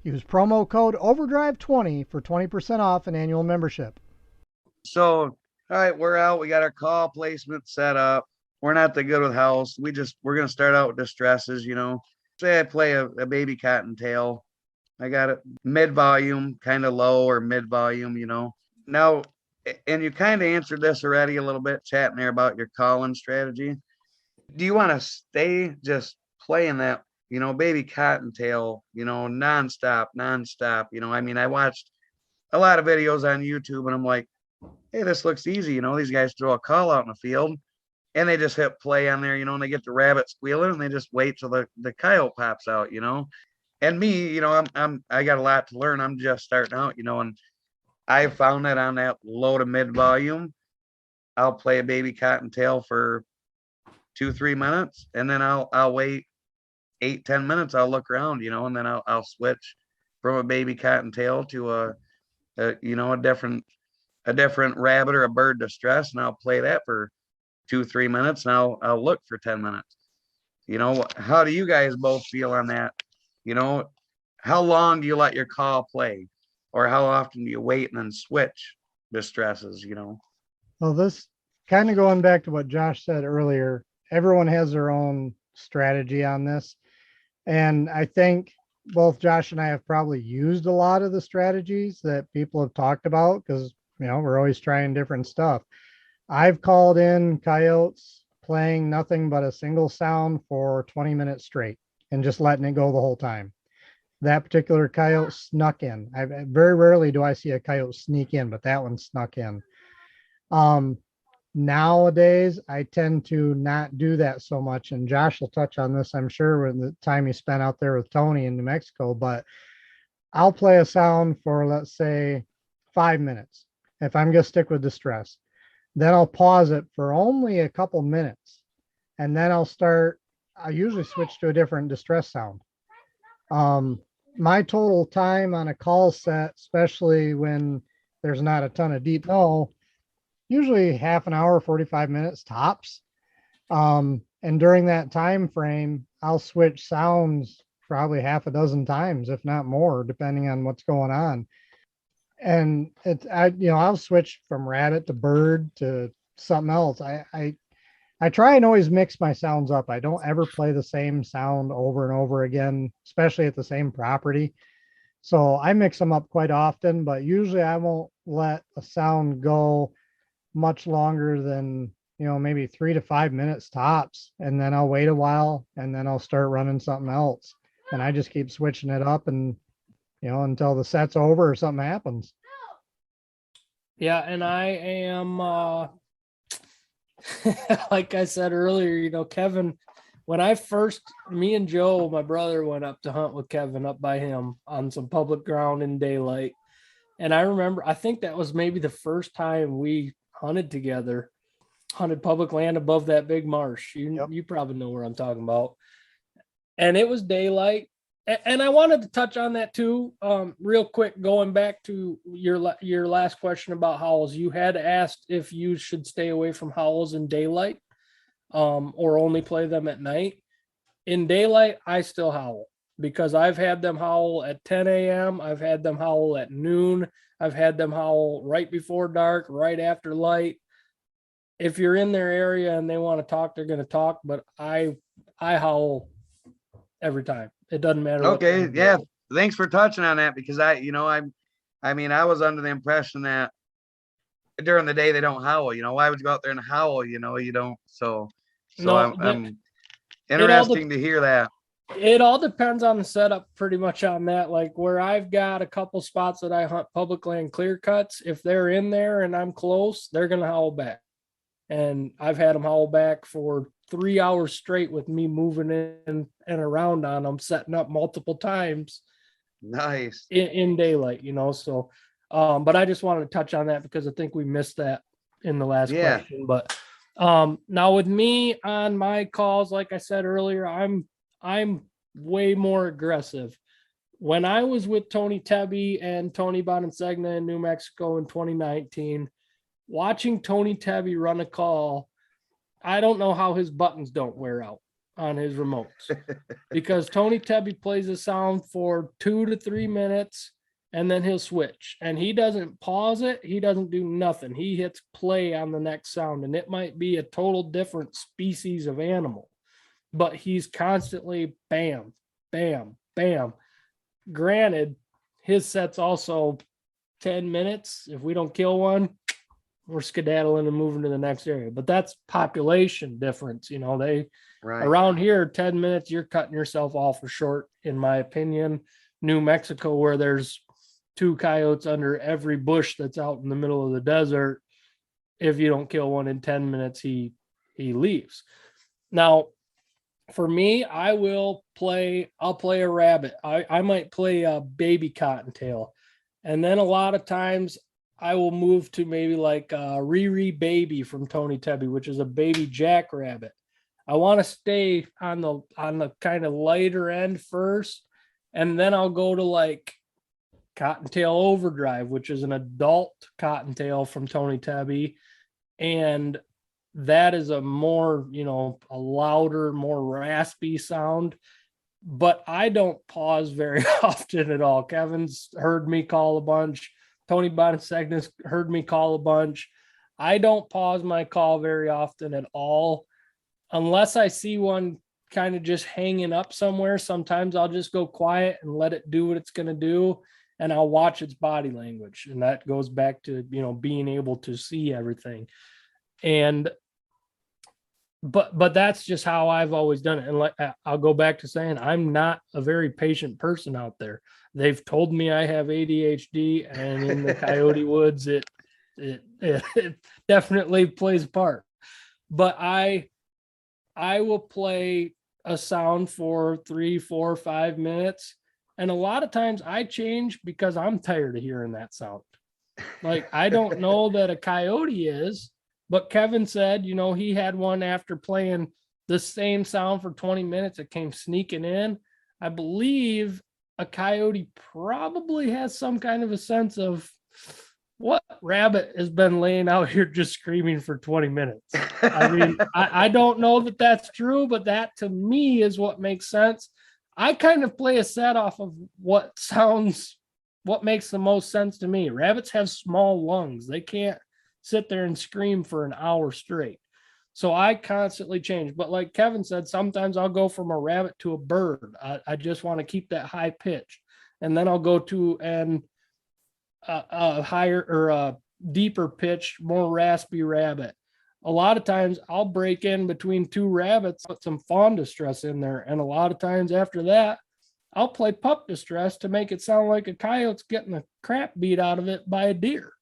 Use promo code OVERDRIVE20 for 20% off an annual membership. So, all right, we're out. We got our call placement set up. We're not that good with house. We're going to start out with distresses, Say I play a baby cottontail. I got it mid-volume, kind of low or mid-volume, Now, and you kind of answered this already a little bit, chatting there about your calling strategy. Do you want to stay just playing that, baby cottontail, nonstop? I mean, I watched a lot of videos on YouTube and I'm like, hey, this looks easy. These guys throw a call out in the field and they just hit play on there, and they get the rabbit squealing and they just wait till the coyote pops out, and me, I got a lot to learn. I'm just starting out, and I found that on that low to mid volume, I'll play a baby cottontail for 2-3 minutes, and then I'll wait 8-10 minutes. I'll look around, and then I'll switch from a baby cottontail to a different rabbit or a bird distress, and I'll play that for 2-3 minutes, and I'll look for 10 minutes. How do you guys both feel on that? How long do you let your call play, or how often do you wait and then switch distresses? Well, this kind of going back to what Josh said earlier, everyone has their own strategy on this. And I think both Josh and I have probably used a lot of the strategies that people have talked about because, we're always trying different stuff. I've called in coyotes playing nothing but a single sound for 20 minutes straight and just letting it go the whole time. That particular coyote snuck in. Very rarely do I see a coyote sneak in, but that one snuck in. Nowadays, I tend to not do that so much. And Josh will touch on this, I'm sure, with the time he spent out there with Tony in New Mexico. But I'll play a sound for, let's say, 5 minutes if I'm going to stick with distress. Then I'll pause it for only a couple minutes. And then I usually switch to a different distress sound. My total time on a call set, especially when there's not a ton of deep no, usually half an hour, 45 minutes tops. And during that time frame, I'll switch sounds probably half a dozen times, if not more, depending on what's going on. And I'll switch from rabbit to bird to something else. I try and always mix my sounds up. I don't ever play the same sound over and over again, especially at the same property. So I mix them up quite often, but usually I won't let a sound go much longer than, maybe 3 to 5 minutes tops. And then I'll wait a while and then I'll start running something else. And I just keep switching it up and, until the set's over or something happens. Yeah. And I am, like I said earlier, Kevin, when me and Joe, my brother, went up to hunt with Kevin up by him on some public ground in daylight. And I remember, I think that was maybe the first time we hunted together, hunted public land above that big marsh. You probably know where I'm talking about. And it was daylight. And I wanted to touch on that too, real quick, going back to your last question about howls. You had asked if you should stay away from howls in daylight, or only play them at night. In daylight, I still howl because I've had them howl at 10 a.m. I've had them howl at noon. I've had them howl right before dark, right after light. If you're in their area and they want to talk, they're going to talk, but I howl every time. It doesn't matter. Okay. Yeah. Thanks for touching on that because I was under the impression that during the day they don't howl. Why would you go out there and howl? You don't. So No, I'm interesting to hear that. It all depends on the setup pretty much on that. Like where I've got a couple spots that I hunt public land clear cuts, if they're in there and I'm close, they're going to howl back. And I've had them howl back for 3 hours straight with me moving in and around on them, setting up multiple times. Nice. In daylight, so, but I just wanted to touch on that because I think we missed that in the last question. But now with me on my calls, like I said earlier, I'm way more aggressive. When I was with Tony Tebby and Tony Bonacegna in New Mexico in 2019, watching Tony Tebby run a call, I don't know how his buttons don't wear out on his remotes because Tony Tebby plays a sound for 2 to 3 minutes and then he'll switch and he doesn't pause it. He doesn't do nothing. He hits play on the next sound and it might be a total different species of animal, but he's constantly bam, bam, bam. Granted, his set's also 10 minutes. If we don't kill one, we're skedaddling and moving to the next area, but that's population difference. Around here, 10 minutes, you're cutting yourself off for short, in my opinion. New Mexico, where there's 2 coyotes under every bush that's out in the middle of the desert. If you don't kill one in 10 minutes, he leaves. Now, For me, I'll play a rabbit. I might play a baby cottontail. And then a lot of times I will move to maybe like Riri Baby from Tony Tebby, which is a baby jackrabbit. I want to stay on the kind of lighter end first, and then I'll go to like Cottontail Overdrive, which is an adult cottontail from Tony Tebby. And that is a more, a louder, more raspy sound. But I don't pause very often at all. Kevin's heard me call a bunch. Tony Bonasegna's heard me call a bunch. I don't pause my call very often at all, unless I see one kind of just hanging up somewhere. Sometimes I'll just go quiet and let it do what it's going to do, and I'll watch its body language. And that goes back to, being able to see everything. And but that's just how I've always done it. And like, I'll go back to saying, I'm not a very patient person out there. They've told me I have ADHD, and in the Coyote woods, it definitely plays a part. But I will play a sound for 3, 4, 5 minutes. And a lot of times I change because I'm tired of hearing that sound. Like, I don't know that a coyote is, but Kevin said, he had one after playing the same sound for 20 minutes. It came sneaking in. I believe a coyote probably has some kind of a sense of what rabbit has been laying out here just screaming for 20 minutes. I mean, I don't know that that's true, but that to me is what makes sense. I kind of play a set off of what makes the most sense to me. Rabbits have small lungs. They can't sit there and scream for an hour straight. So I constantly change. But like Kevin said, sometimes I'll go from a rabbit to a bird. I just want to keep that high pitch. And then I'll go to a higher or a deeper pitch, more raspy rabbit. A lot of times I'll break in between two rabbits, put some fawn distress in there. And a lot of times after that, I'll play pup distress to make it sound like a coyote's getting the crap beat out of it by a deer.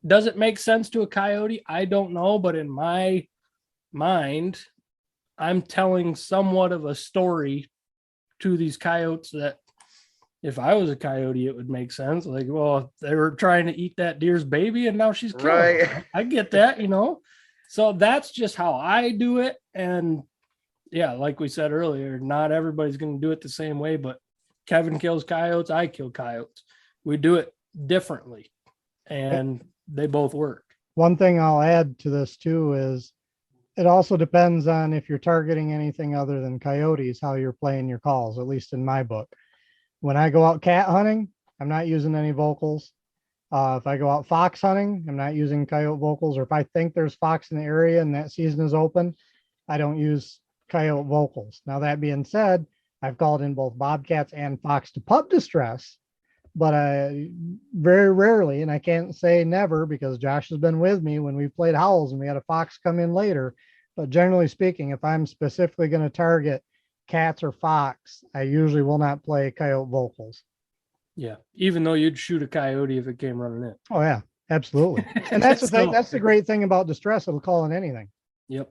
Does it make sense to a coyote? I don't know, but in my mind, I'm telling somewhat of a story to these coyotes that if I was a coyote, it would make sense. Like, well, they were trying to eat that deer's baby and now she's killing it. I get that, So that's just how I do it. And yeah, like we said earlier, not everybody's going to do it the same way, but Kevin kills coyotes. I kill coyotes. We do it differently, and they both work. One thing I'll add to this too is it also depends on if you're targeting anything other than coyotes, how you're playing your calls, at least in my book. When I go out cat hunting, I'm not using any vocals. If I go out fox hunting, I'm not using coyote vocals. Or if I think there's fox in the area and that season is open, I don't use coyote vocals. Now, that being said, I've called in both bobcats and fox to pup distress, but I very rarely, and I can't say never because Josh has been with me when we played howls and we had a fox come in later. But generally speaking, if I'm specifically going to target cats or fox, I usually will not play coyote vocals. Yeah, even though you'd shoot a coyote if it came running in. Oh yeah, absolutely. And that's the thing. That's the great thing about distress. It'll call in anything. Yep.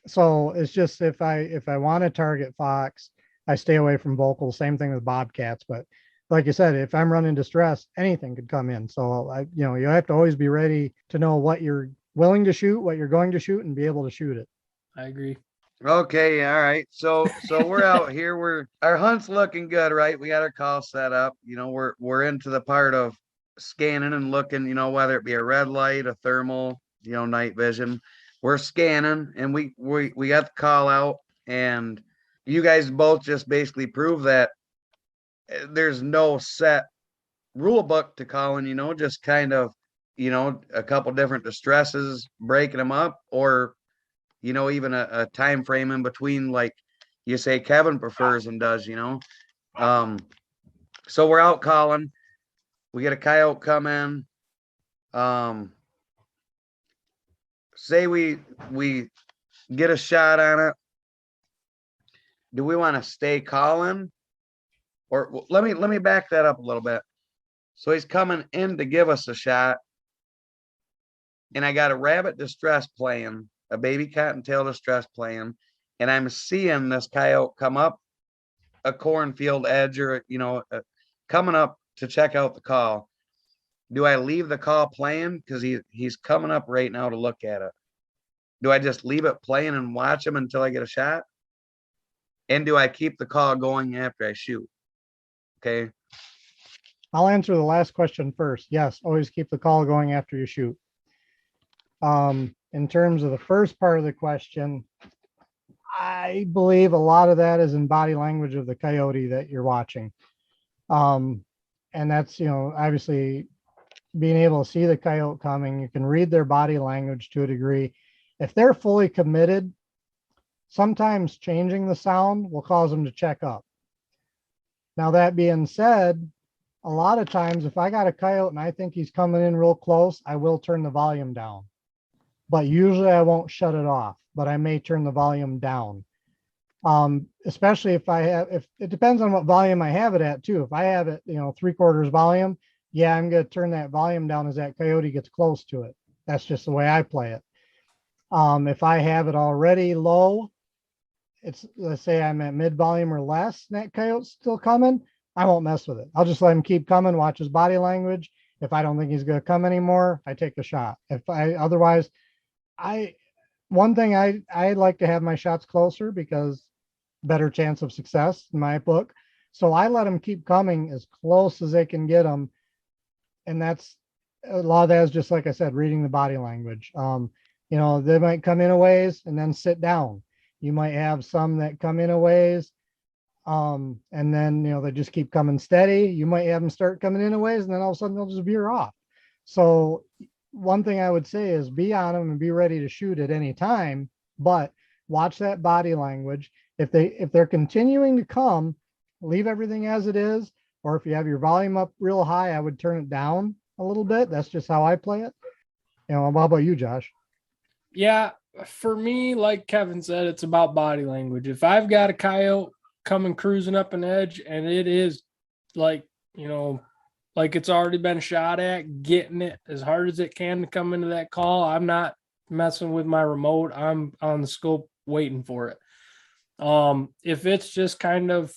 So it's just if I want to target fox, I stay away from vocals. Same thing with bobcats. But like you said, if I'm running distress, anything could come in. So you have to always be ready to know what you're willing to shoot, what you're going to shoot, and be able to shoot it. I agree. Okay, all right. So we're out here. Our hunt's looking good, right? We got our call set up. We're into the part of scanning and looking, whether it be a red light, a thermal, night vision. We're scanning and we got the call out, and you guys both just basically prove that there's no set rule book to calling, just kind of, a couple different distresses, breaking them up, or even a time frame in between, like you say Kevin prefers and does, so we're out calling. We get a coyote come in. Say we get a shot on it. Do we want to stay calling? Or let me back that up a little bit. So he's coming in to give us a shot, and I got a rabbit distress playing. a baby cottontail distress playing, and I'm seeing this coyote come up a cornfield edge or, coming up to check out the call. Do I leave the call playing because he's coming up right now to look at it? Do I just leave it playing and watch him until I get a shot? And do I keep the call going after I shoot? Okay. I'll answer the last question first. Yes, always keep the call going after you shoot. In terms of the first part of the question, I believe a lot of that is in body language of the coyote that you're watching. And that's, obviously being able to see the coyote coming, you can read their body language to a degree. If they're fully committed, sometimes changing the sound will cause them to check up. Now, that being said, a lot of times if I got a coyote and I think he's coming in real close, I will turn the volume down. But usually I won't shut it off, but I may turn the volume down. Especially if it depends on what volume I have it at too. If I have it, 3/4 volume, yeah, I'm going to turn that volume down as that coyote gets close to it. That's just the way I play it. If I have it already low, let's say I'm at mid volume or less, and that coyote's still coming, I won't mess with it. I'll just let him keep coming, watch his body language. If I don't think he's going to come anymore, I take the shot. One thing I like to have my shots closer because better chance of success in my book. So I let them keep coming as close as they can get them. And that's a lot of that is just, like I said, reading the body language. They might come in a ways and then sit down. You might have some that come in a ways. And then, they just keep coming steady. You might have them start coming in a ways and then all of a sudden they'll just veer off. So one thing I would say is be on them and be ready to shoot at any time, but watch that body language. If they're continuing to come, leave everything as it is. Or if you have your volume up real high, I would turn it down a little bit. That's just how I play it. How about you, Josh? Yeah, for me, like Kevin said, it's about body language. If I've got a coyote coming cruising up an edge and it is like it's already been shot at, getting it as hard as it can to come into that call, I'm not messing with my remote. I'm on the scope waiting for it. If it's just kind of,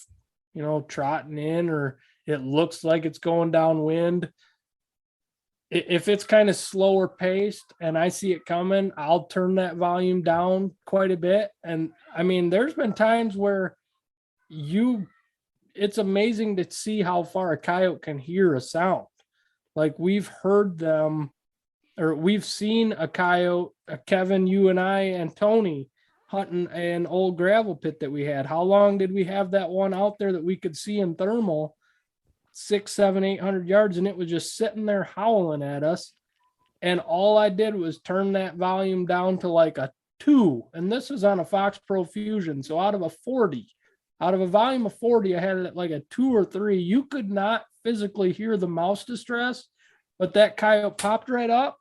trotting in or it looks like it's going downwind, if it's kind of slower paced and I see it coming, I'll turn that volume down quite a bit. And I mean, there's been times where it's amazing to see how far a coyote can hear a sound. Like we've heard them, or we've seen a coyote, Kevin, you and I and Tony hunting an old gravel pit that we had. How long did we have that one out there that we could see in thermal? 600, 700, 800 yards, and it was just sitting there howling at us. And all I did was turn that volume down to like a 2. And this is on a Fox Pro Fusion. So out of a volume of 40, I had it at like a 2 or 3. You could not physically hear the mouse distress, but that coyote popped right up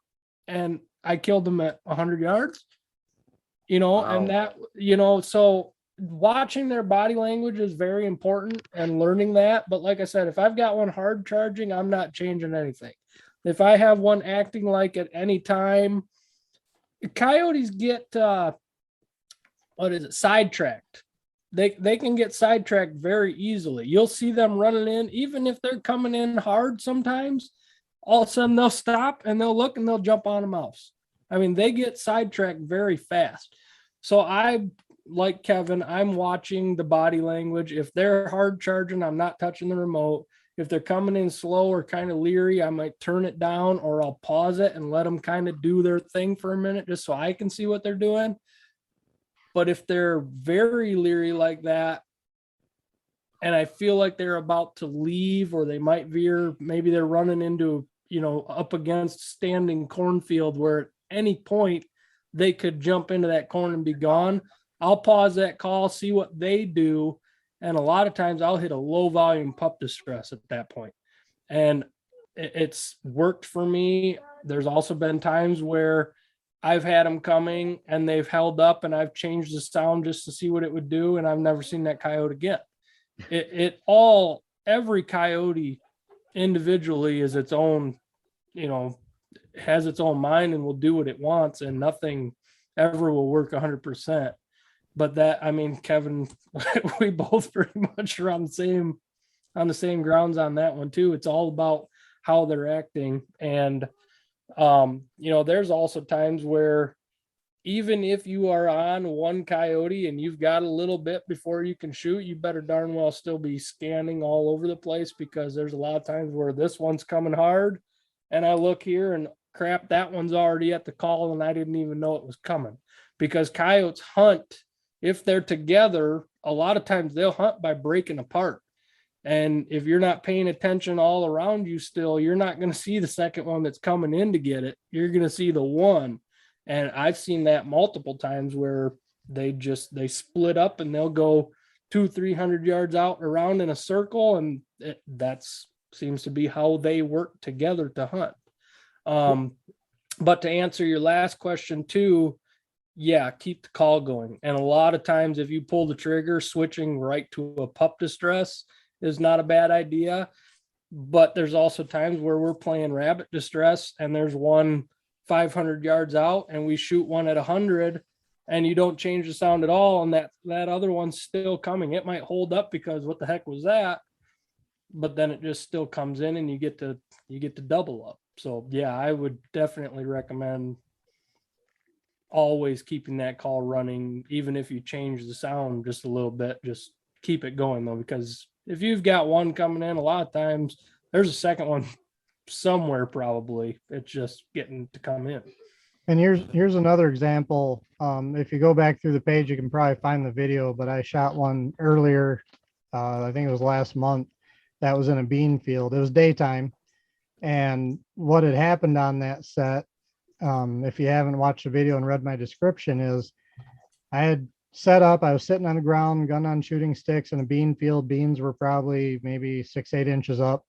and I killed him at 100 yards, Wow. And that, so watching their body language is very important and learning that. But like I said, if I've got one hard charging, I'm not changing anything. If I have one acting like at any time, coyotes get, sidetracked. They can get sidetracked very easily. You'll see them running in, even if they're coming in hard sometimes, all of a sudden they'll stop and they'll look and they'll jump on a mouse. I mean, they get sidetracked very fast. So like Kevin, I'm watching the body language. If they're hard charging, I'm not touching the remote. If they're coming in slow or kind of leery, I might turn it down or I'll pause it and let them kind of do their thing for a minute just so I can see what they're doing. But if they're very leery like that, and I feel like they're about to leave or they might veer, maybe they're running into, up against standing cornfield where at any point they could jump into that corn and be gone, I'll pause that call, see what they do. And a lot of times I'll hit a low volume pup distress at that point. And it's worked for me. There's also been times where I've had them coming and they've held up and I've changed the sound just to see what it would do. And I've never seen that coyote again. Every coyote individually is its own, has its own mind and will do what it wants, and nothing ever will work 100%. But that, I mean, Kevin, we both pretty much are on the same grounds on that one too. It's all about how they're acting. And, there's also times where even if you are on one coyote and you've got a little bit before you can shoot, you better darn well still be scanning all over the place, because there's a lot of times where this one's coming hard and I look here and crap, that one's already at the call and I didn't even know it was coming. Because coyotes hunt, if they're together, a lot of times they'll hunt by breaking apart. And if you're not paying attention all around you still, you're not going to see the second one that's coming in to get it. You're going to see the one. And I've seen that multiple times where they split up and they'll go 200-300 yards out around in a circle. And that's seems to be how they work together to hunt. But to answer your last question too, yeah, keep the call going. And a lot of times if you pull the trigger, switching right to a pup distress is not a bad idea. But there's also times where we're playing rabbit distress and there's one 500 yards out and we shoot one at 100 and you don't change the sound at all. And that other one's still coming. It might hold up because what the heck was that? But then it just still comes in and you get to double up. So yeah, I would definitely recommend always keeping that call running. Even if you change the sound just a little bit, just keep it going though, because if you've got one coming in, a lot of times there's a second one somewhere, probably. It's just getting to come in. And here's another example. If you go back through the page, you can probably find the video, but I shot one earlier. I think it was last month. That was in a bean field. It was daytime. And what had happened on that set, if you haven't watched the video and read my description, is I had set up, I was sitting on the ground, gun on shooting sticks in a bean field. Beans were probably maybe 6-8 inches up.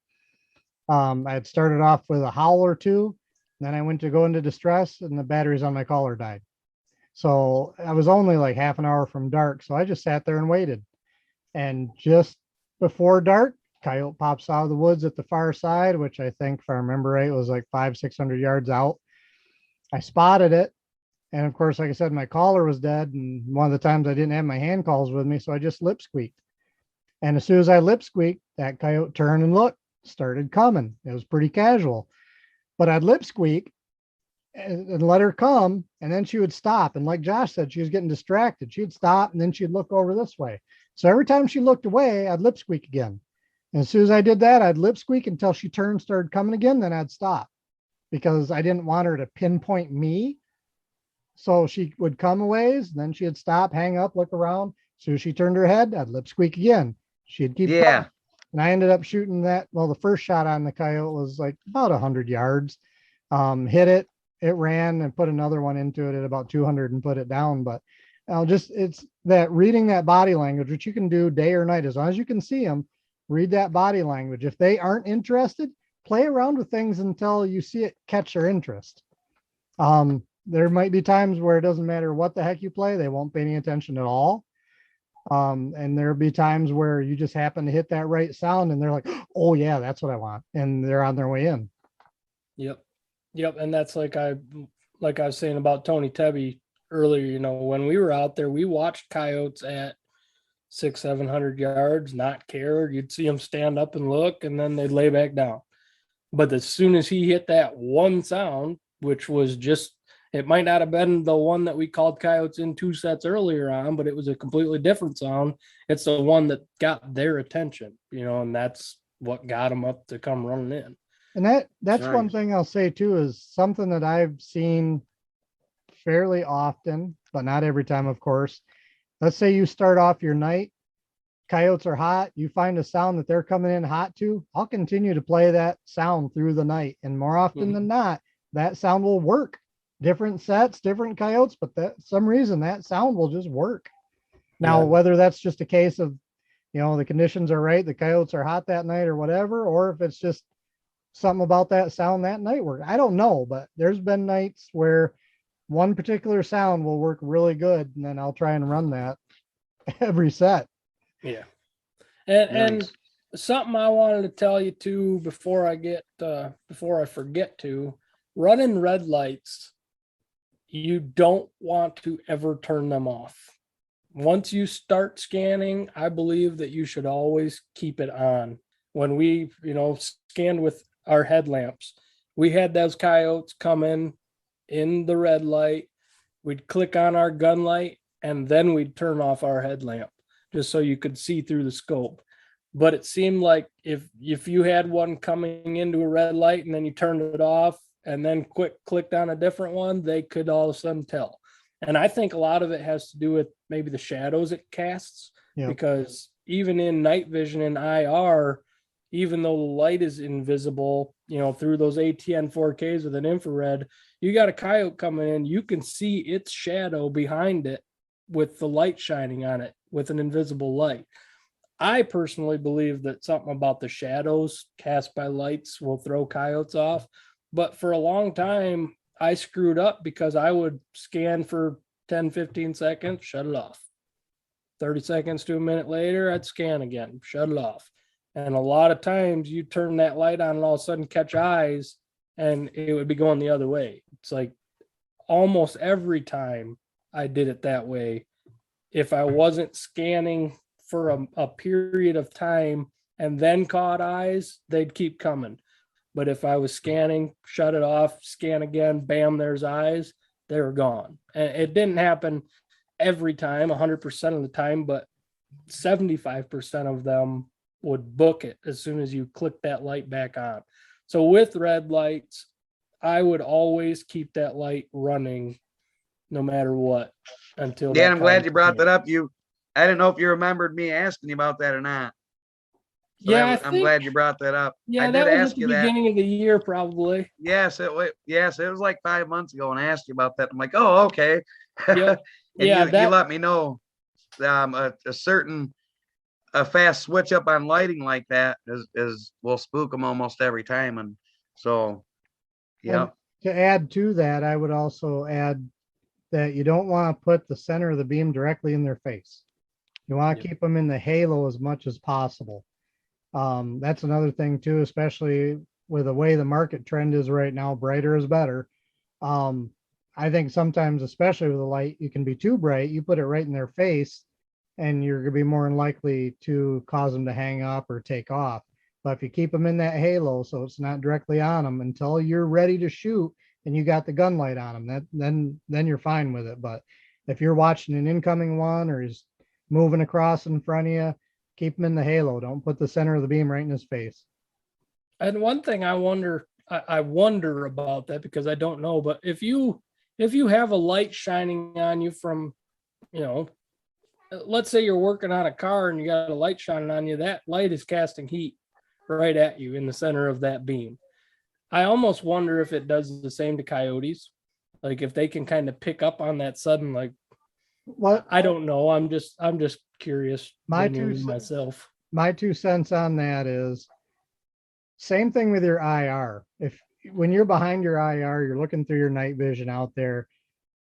I had started off with a howl or two. Then I went to go into distress and the batteries on my caller died. So I was only like half an hour from dark. So I just sat there and waited. And just before dark, coyote pops out of the woods at the far side, which I think, if I remember right, was like 500-600 yards out. I spotted it. And of course, like I said, my caller was dead. And one of the times I didn't have my hand calls with me. So I just lip squeaked. And as soon as I lip squeaked, that coyote turned and looked, started coming. It was pretty casual, but I'd lip squeak and let her come. And then she would stop. And like Josh said, she was getting distracted. She'd stop and then she'd look over this way. So every time she looked away, I'd lip squeak again. And as soon as I did that, I'd lip squeak until she turned, started coming again. Then I'd stop because I didn't want her to pinpoint me. So she would come a ways, and then she'd stop, hang up, look around. As soon as she turned her head, I'd lip squeak again. She'd keep coming. And I ended up shooting that. Well, the first shot on the coyote was like about 100 yards. Hit it, it ran, and put another one into it at about 200 and put it down. But it's that reading that body language, which you can do day or night, as long as you can see them, read that body language. If they aren't interested, play around with things until you see it catch their interest. There might be times where it doesn't matter what the heck you play, they won't pay any attention at all. And there'll be times where you just happen to hit that right sound and they're like, oh yeah, that's what I want. And they're on their way in. Yep. And that's like I was saying about Tony Tebby earlier, when we were out there, we watched coyotes at 600-700 yards, not care. You'd see them stand up and look, and then they'd lay back down. But as soon as he hit that one sound, which was just, it might not have been the one that we called coyotes in 2 sets earlier on, but it was a completely different sound. It's the one that got their attention, and that's what got them up to come running in. And that's nice. One thing I'll say too, is something that I've seen fairly often, but not every time, of course. Let's say you start off your night, coyotes are hot, you find a sound that they're coming in hot to, I'll continue to play that sound through the night. And more often than not, that sound will work. Different sets, different coyotes, but some reason that sound will just work. Now, whether that's just a case of, the conditions are right, the coyotes are hot that night or whatever, or if it's just something about that sound that night work, I don't know. But there's been nights where one particular sound will work really good, and then I'll try and run that every set. Yeah. And something I wanted to tell you too before I forget to, running red lights, you don't want to ever turn them off. Once you start scanning, I believe that you should always keep it on. When we, scanned with our headlamps, we had those coyotes come in the red light. We'd click on our gun light and then we'd turn off our headlamp just so you could see through the scope. But it seemed like if you had one coming into a red light and then you turned it off and then clicked on a different one, they could all of a sudden tell. And I think a lot of it has to do with maybe the shadows it casts, because even in night vision and IR, even though the light is invisible, through those ATN 4Ks with an infrared, you got a coyote coming in, you can see its shadow behind it with the light shining on it with an invisible light. I personally believe that something about the shadows cast by lights will throw coyotes off. But for a long time, I screwed up because I would scan for 10, 15 seconds, shut it off. 30 seconds to a minute later, I'd scan again, shut it off. And a lot of times you turn that light on and all of a sudden catch eyes and it would be going the other way. It's like almost every time I did it that way. If I wasn't scanning for a period of time and then caught eyes, they'd keep coming. But if I was scanning, shut it off, scan again, bam, there's eyes, they were gone. And it didn't happen every time, 100% of the time, but 75% of them would book it as soon as you click that light back on. So with red lights, I would always keep that light running no matter what until. Yeah, I'm glad you brought that up. I didn't know if you remembered me asking you about that or not. So yeah, I'm glad you brought that up. Yeah, I that did was ask at the you that. beginning of the year, probably. Yes, it was like 5 months ago, and I asked you about that. I'm like, oh, okay. Yep. And Yeah, you let me know a fast switch up on lighting like that will spook them almost every time. And so, yeah. And to add to that, I would also add that you don't want to put the center of the beam directly in their face. You want to keep them in the halo as much as possible. That's another thing too, especially with the way the market trend is right now, brighter is better. I think sometimes, especially with the light, you can be too bright. You put it right in their face and you're going to be more than likely to cause them to hang up or take off. But if you keep them in that halo, so it's not directly on them until you're ready to shoot and you got the gun light on them, then you're fine with it. But if you're watching an incoming one or he's moving across in front of you, keep him in the halo. Don't put the center of the beam right in his face. And one thing I wonder about that, because I don't know, but if you have a light shining on you from, let's say you're working on a car and you got a light shining on you, that light is casting heat right at you in the center of that beam. I almost wonder if it does the same to coyotes. Like if they can kind of pick up on that sudden, like, what? I don't know. I'm just curious. My 2 cents on that is same thing with your IR. When you're behind your IR, you're looking through your night vision out there,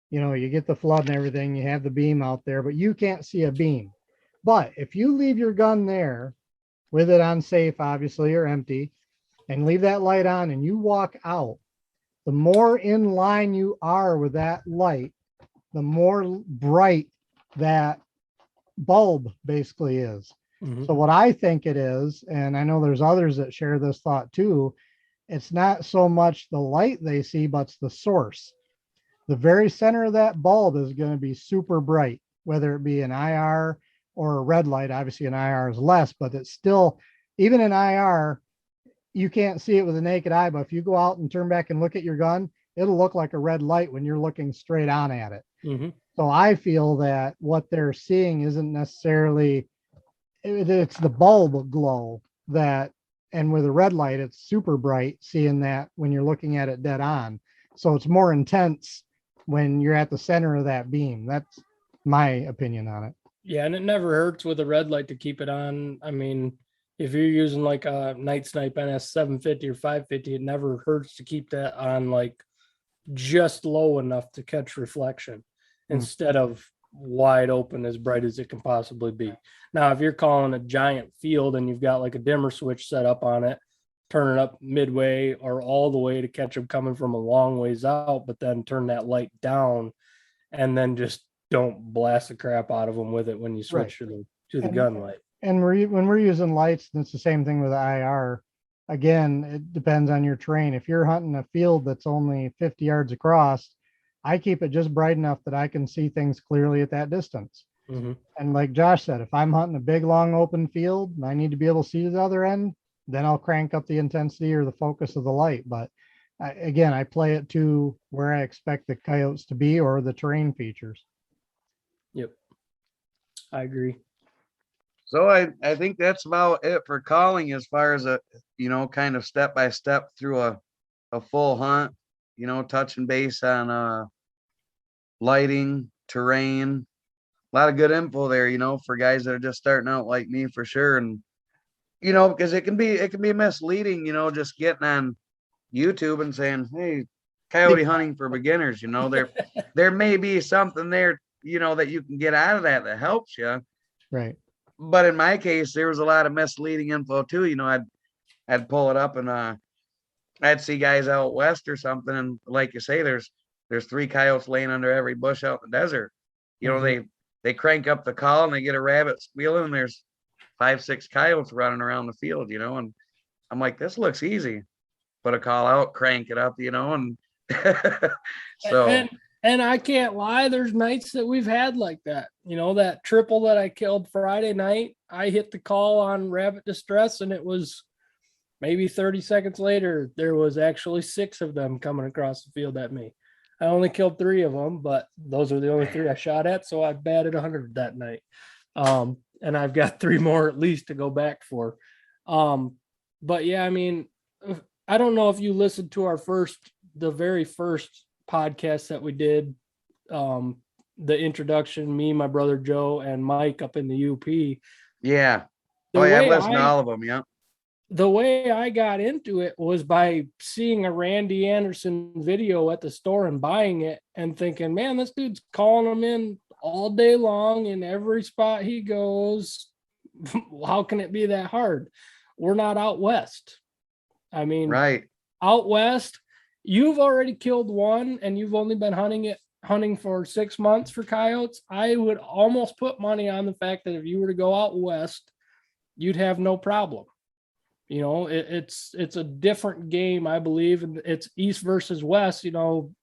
you get the flood and everything, you have the beam out there, but you can't see a beam. But if you leave your gun there with it on safe, obviously, or empty, and leave that light on and you walk out, the more in line you are with that light, the more bright that bulb basically is. Mm-hmm. So what I think it is, and I know there's others that share this thought too, it's not so much the light they see, but it's the source. The very center of that bulb is going to be super bright, whether it be an IR or a red light. Obviously an IR is less, but it's still, even in IR, you can't see it with a naked eye, but if you go out and turn back and look at your gun, it'll look like a red light when you're looking straight on at it. Mm-hmm. So I feel that what they're seeing isn't necessarily, it's the bulb glow that, and with a red light, it's super bright seeing that when you're looking at it dead on. So it's more intense when you're at the center of that beam. That's my opinion on it. Yeah, and it never hurts with a red light to keep it on. I mean, if you're using like a Night Snipe NS 750 or 550, it never hurts to keep that on like just low enough to catch reflection instead of wide open, as bright as it can possibly be. Now, if you're calling a giant field and you've got like a dimmer switch set up on it, turn it up midway or all the way to catch them coming from a long ways out, but then turn that light down and then just don't blast the crap out of them with it when you switch to the gun light. And when we're using lights, it's the same thing with the IR. Again, it depends on your terrain. If you're hunting a field that's only 50 yards across, I keep it just bright enough that I can see things clearly at that distance. Mm-hmm. And like Josh said, if I'm hunting a big, long open field and I need to be able to see to the other end, then I'll crank up the intensity or the focus of the light. But again, I play it to where I expect the coyotes to be or the terrain features. Yep. I agree. So I think that's about it for calling as far as kind of step by step through a full hunt, touching base on lighting, terrain, a lot of good info there, for guys that are just starting out like me for sure. And, because it can be misleading, just getting on YouTube and saying, hey, coyote hunting for beginners, there may be something there, that you can get out of that helps you. Right. But in my case, there was a lot of misleading info too. I'd pull it up and I'd see guys out west or something, and like you say, there's 3 coyotes laying under every bush out in the desert. They crank up the call and they get a rabbit squealing, and there's 5-6 coyotes running around the field, and I'm like, this looks easy. Put a call out, crank it up, and so. And I can't lie, there's nights that we've had like that. That triple that I killed Friday night, I hit the call on rabbit distress, and it was maybe 30 seconds later, there was actually 6 of them coming across the field at me. I only killed 3 of them, but those are the only 3 I shot at, so I batted 100 that night. And I've got 3 more at least to go back for. But yeah, I mean, I don't know if you listened to the very first podcast that we did, the introduction, me, my brother Joe, and Mike up in the UP. Yeah. I've listened to all of them. Yeah. The way I got into it was by seeing a Randy Anderson video at the store and buying it and thinking, man, this dude's calling them in all day long in every spot he goes. How can it be that hard? We're not out west. I mean, right. Out west, you've already killed 1 and you've only been hunting for 6 months for coyotes. I would almost put money on the fact that if you were to go out west, you'd have no problem. It's a different game, I believe, and it's east versus west.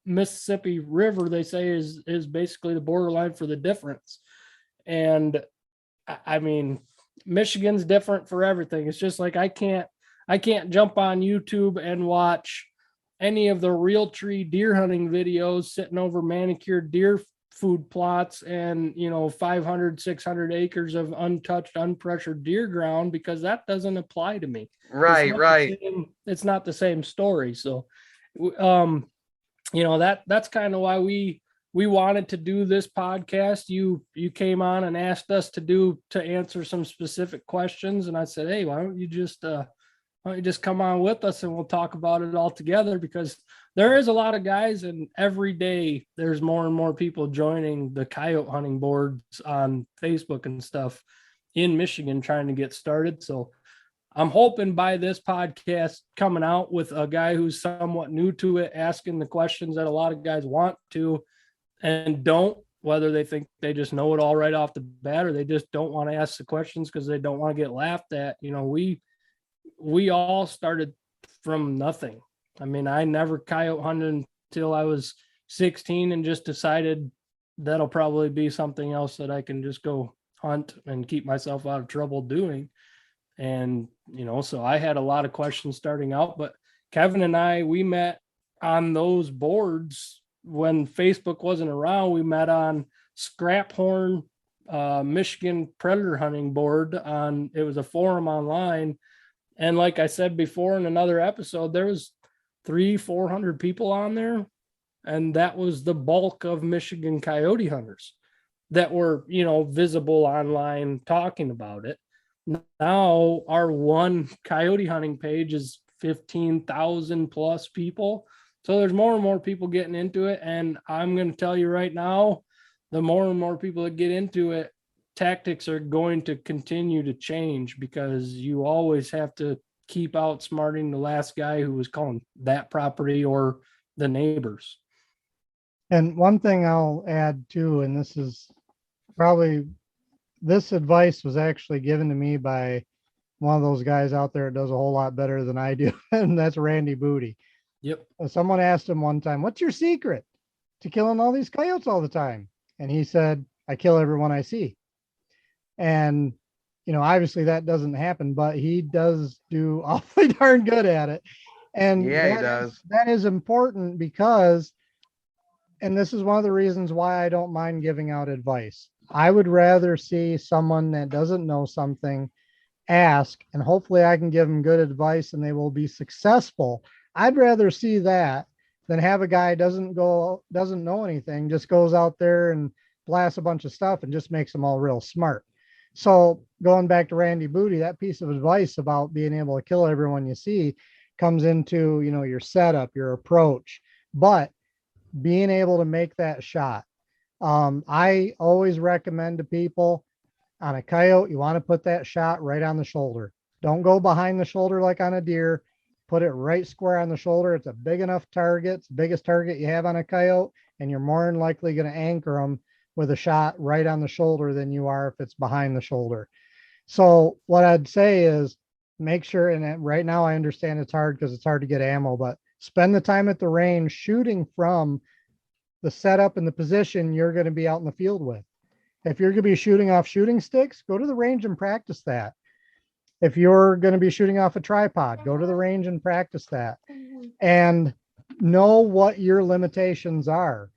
Mississippi River, they say, is basically the borderline for the difference. And I mean, Michigan's different for everything. It's just like I can't jump on YouTube and watch any of the real tree deer hunting videos sitting over manicured deer food plots and 500 600 acres of untouched unpressured deer ground, because that doesn't apply to me. Right. It's not the same story. So that's kind of why we wanted to do this podcast. You came on and asked us to answer some specific questions, and I said, hey, why don't you just come on with us and we'll talk about it all together, because there is a lot of guys, and every day there's more and more people joining the coyote hunting boards on Facebook and stuff in Michigan trying to get started. So I'm hoping by this podcast coming out with a guy who's somewhat new to it, asking the questions that a lot of guys want to and don't, whether they think they just know it all right off the bat or they just don't want to ask the questions because they don't want to get laughed at. We all started from nothing. I mean, I never coyote hunted until I was 16 and just decided that'll probably be something else that I can just go hunt and keep myself out of trouble doing. And, so I had a lot of questions starting out, but Kevin and I, we met on those boards when Facebook wasn't around. We met on Scraphorn, Michigan predator hunting board it was a forum online. And like I said before in another episode, there was 300-400 people on there. And that was the bulk of Michigan coyote hunters that were, visible online talking about it. Now our one coyote hunting page is 15,000 plus people. So there's more and more people getting into it. And I'm going to tell you right now, the more and more people that get into it, tactics are going to continue to change, because you always have to keep outsmarting the last guy who was calling that property or the neighbors. And one thing I'll add too, and this is probably, this advice was actually given to me by one of those guys out there that does a whole lot better than I do, and that's Randy Booty. Yep. Someone asked him one time, "What's your secret to killing all these coyotes all the time?" And he said, "I kill everyone I see." And obviously that doesn't happen, but he does do awfully darn good at it. And Yeah, he does. That is important because, and this is one of the reasons why I don't mind giving out advice. I would rather see someone that doesn't know something ask, and hopefully I can give them good advice and they will be successful. I'd rather see that than have a guy doesn't know anything, just goes out there and blasts a bunch of stuff and just makes them all real smart. So going back to Randy Booty, that piece of advice about being able to kill everyone you see comes into, your setup, your approach, but being able to make that shot. I always recommend to people on a coyote, you want to put that shot right on the shoulder. Don't go behind the shoulder like on a deer. Put it right square on the shoulder. It's a big enough target. It's the biggest target you have on a coyote, and you're more than likely going to anchor them with a shot right on the shoulder than you are if it's behind the shoulder. So what I'd say is make sure, and right now I understand it's hard because it's hard to get ammo, but spend the time at the range shooting from the setup and the position you're going to be out in the field with. If you're going to be shooting off shooting sticks, go to the range and practice that. If you're going to be shooting off a tripod, go to the range and practice that. And know what your limitations are.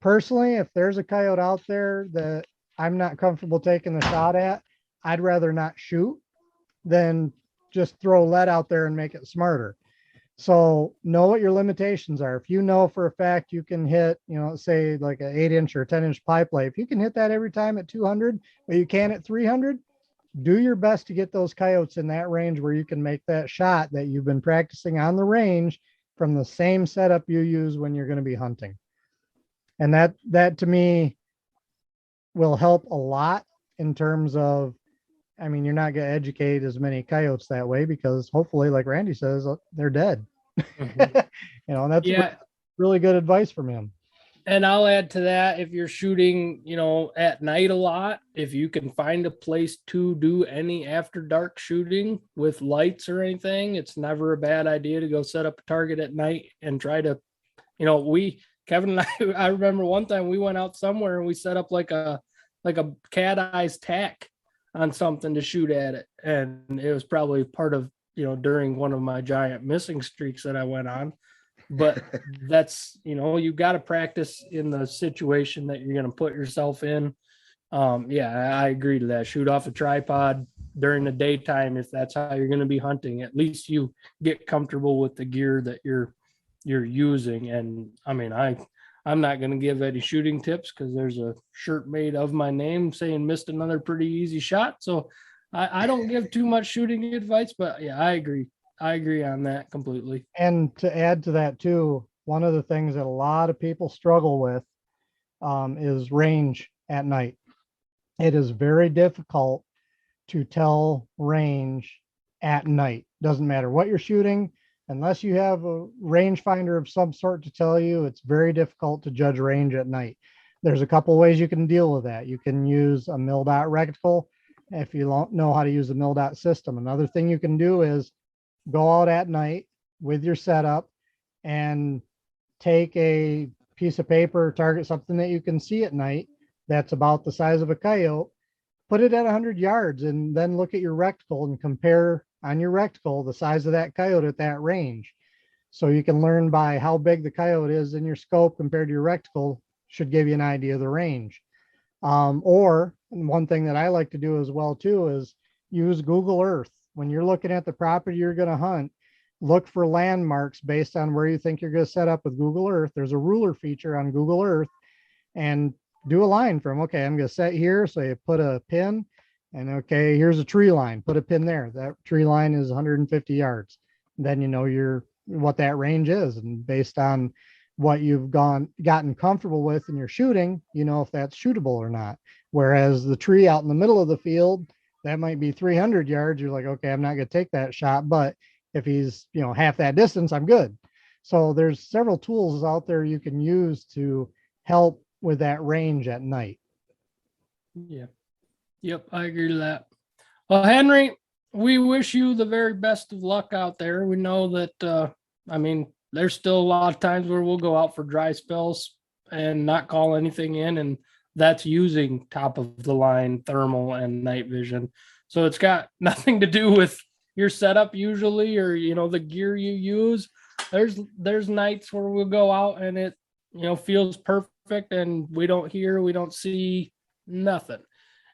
Personally, if there's a coyote out there that I'm not comfortable taking the shot at, I'd rather not shoot than just throw lead out there and make it smarter. So know what your limitations are. If you know for a fact you can hit, say like an 8-inch or 10-inch pipe lay, if you can hit that every time at 200, but you can at 300, do your best to get those coyotes in that range where you can make that shot that you've been practicing on the range from the same setup you use when you're going to be hunting. And that to me will help a lot in terms of, you're not going to educate as many coyotes that way because hopefully, like Randy says, they're dead. Mm-hmm. That's really good advice from him. And I'll add to that, if you're shooting, at night a lot, if you can find a place to do any after dark shooting with lights or anything, it's never a bad idea to go set up a target at night and try to, Kevin and I remember one time we went out somewhere and we set up like a cat eyes tack on something to shoot at it. And it was probably part of, during one of my giant missing streaks that I went on. But that's, you got to practice in the situation that you're going to put yourself in. Yeah, I agree to that. Shoot off a tripod during the daytime if that's how you're going to be hunting. At least you get comfortable with the gear that you're using. And I'm not going to give any shooting tips because there's a shirt made of my name saying missed another pretty easy shot. So I don't give too much shooting advice, but yeah, I agree. I agree on that completely. And to add to that too, one of the things that a lot of people struggle with is range at night. It is very difficult to tell range at night. Doesn't matter what you're shooting, unless you have a rangefinder of some sort to tell you, it's very difficult to judge range at night. There's a couple ways you can deal with that. You can use a mil-dot reticle if you don't know how to use the mil-dot system. Another thing you can do is go out at night with your setup and take a piece of paper, target something that you can see at night that's about the size of a coyote, put it at 100 yards, and then look at your reticle and compare on your reticle the size of that coyote at that range. So you can learn by how big the coyote is in your scope compared to your reticle should give you an idea of the range. Or one thing that I like to do as well too is use Google Earth. When you're looking at the property you're going to hunt, look for landmarks based on where you think you're going to set up with Google Earth. There's a ruler feature on Google Earth, and do a line from, okay, I'm going to set here. So you put a pin, and okay, here's a tree line, put a pin there. That tree line is 150 yards. Then you know what that range is. And based on what you've gotten comfortable with in your shooting, you know if that's shootable or not. Whereas the tree out in the middle of the field, that might be 300 yards. You're like, okay, I'm not going to take that shot. But If he's, half that distance, I'm good. So there's several tools out there you can use to help with that range at night. Yeah. Yep. I agree to that. Well, Henry, we wish you the very best of luck out there. We know that, there's still a lot of times where we'll go out for dry spells and not call anything in. And that's using top of the line thermal and night vision. So it's got nothing to do with your setup usually, or, the gear you use. There's nights where we'll go out and it, feels perfect and we don't hear, we don't see nothing.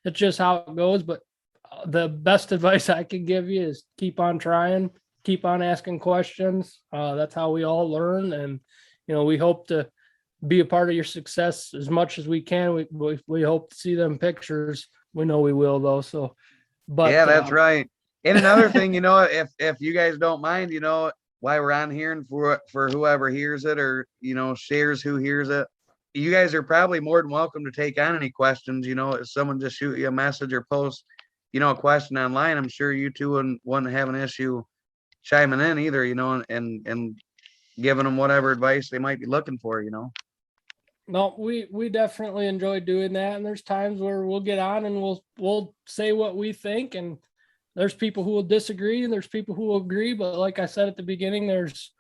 It's just how it goes. But the best advice I can give you is keep on trying, keep on asking questions. That's how we all learn. And, we hope to be a part of your success as much as we can. We hope to see them pictures. We know we will though. So, but yeah, that's right. And another thing, if you guys don't mind, while we're on here and for whoever hears it or, shares who hears it, you guys are probably more than welcome to take on any questions. If someone just shoot you a message or post, a question online, I'm sure you two wouldn't have an issue chiming in either, and giving them whatever advice they might be looking for. No, we definitely enjoy doing that. And there's times where we'll get on and we'll say what we think, and there's people who will disagree and there's people who will agree. But like I said at the beginning, there's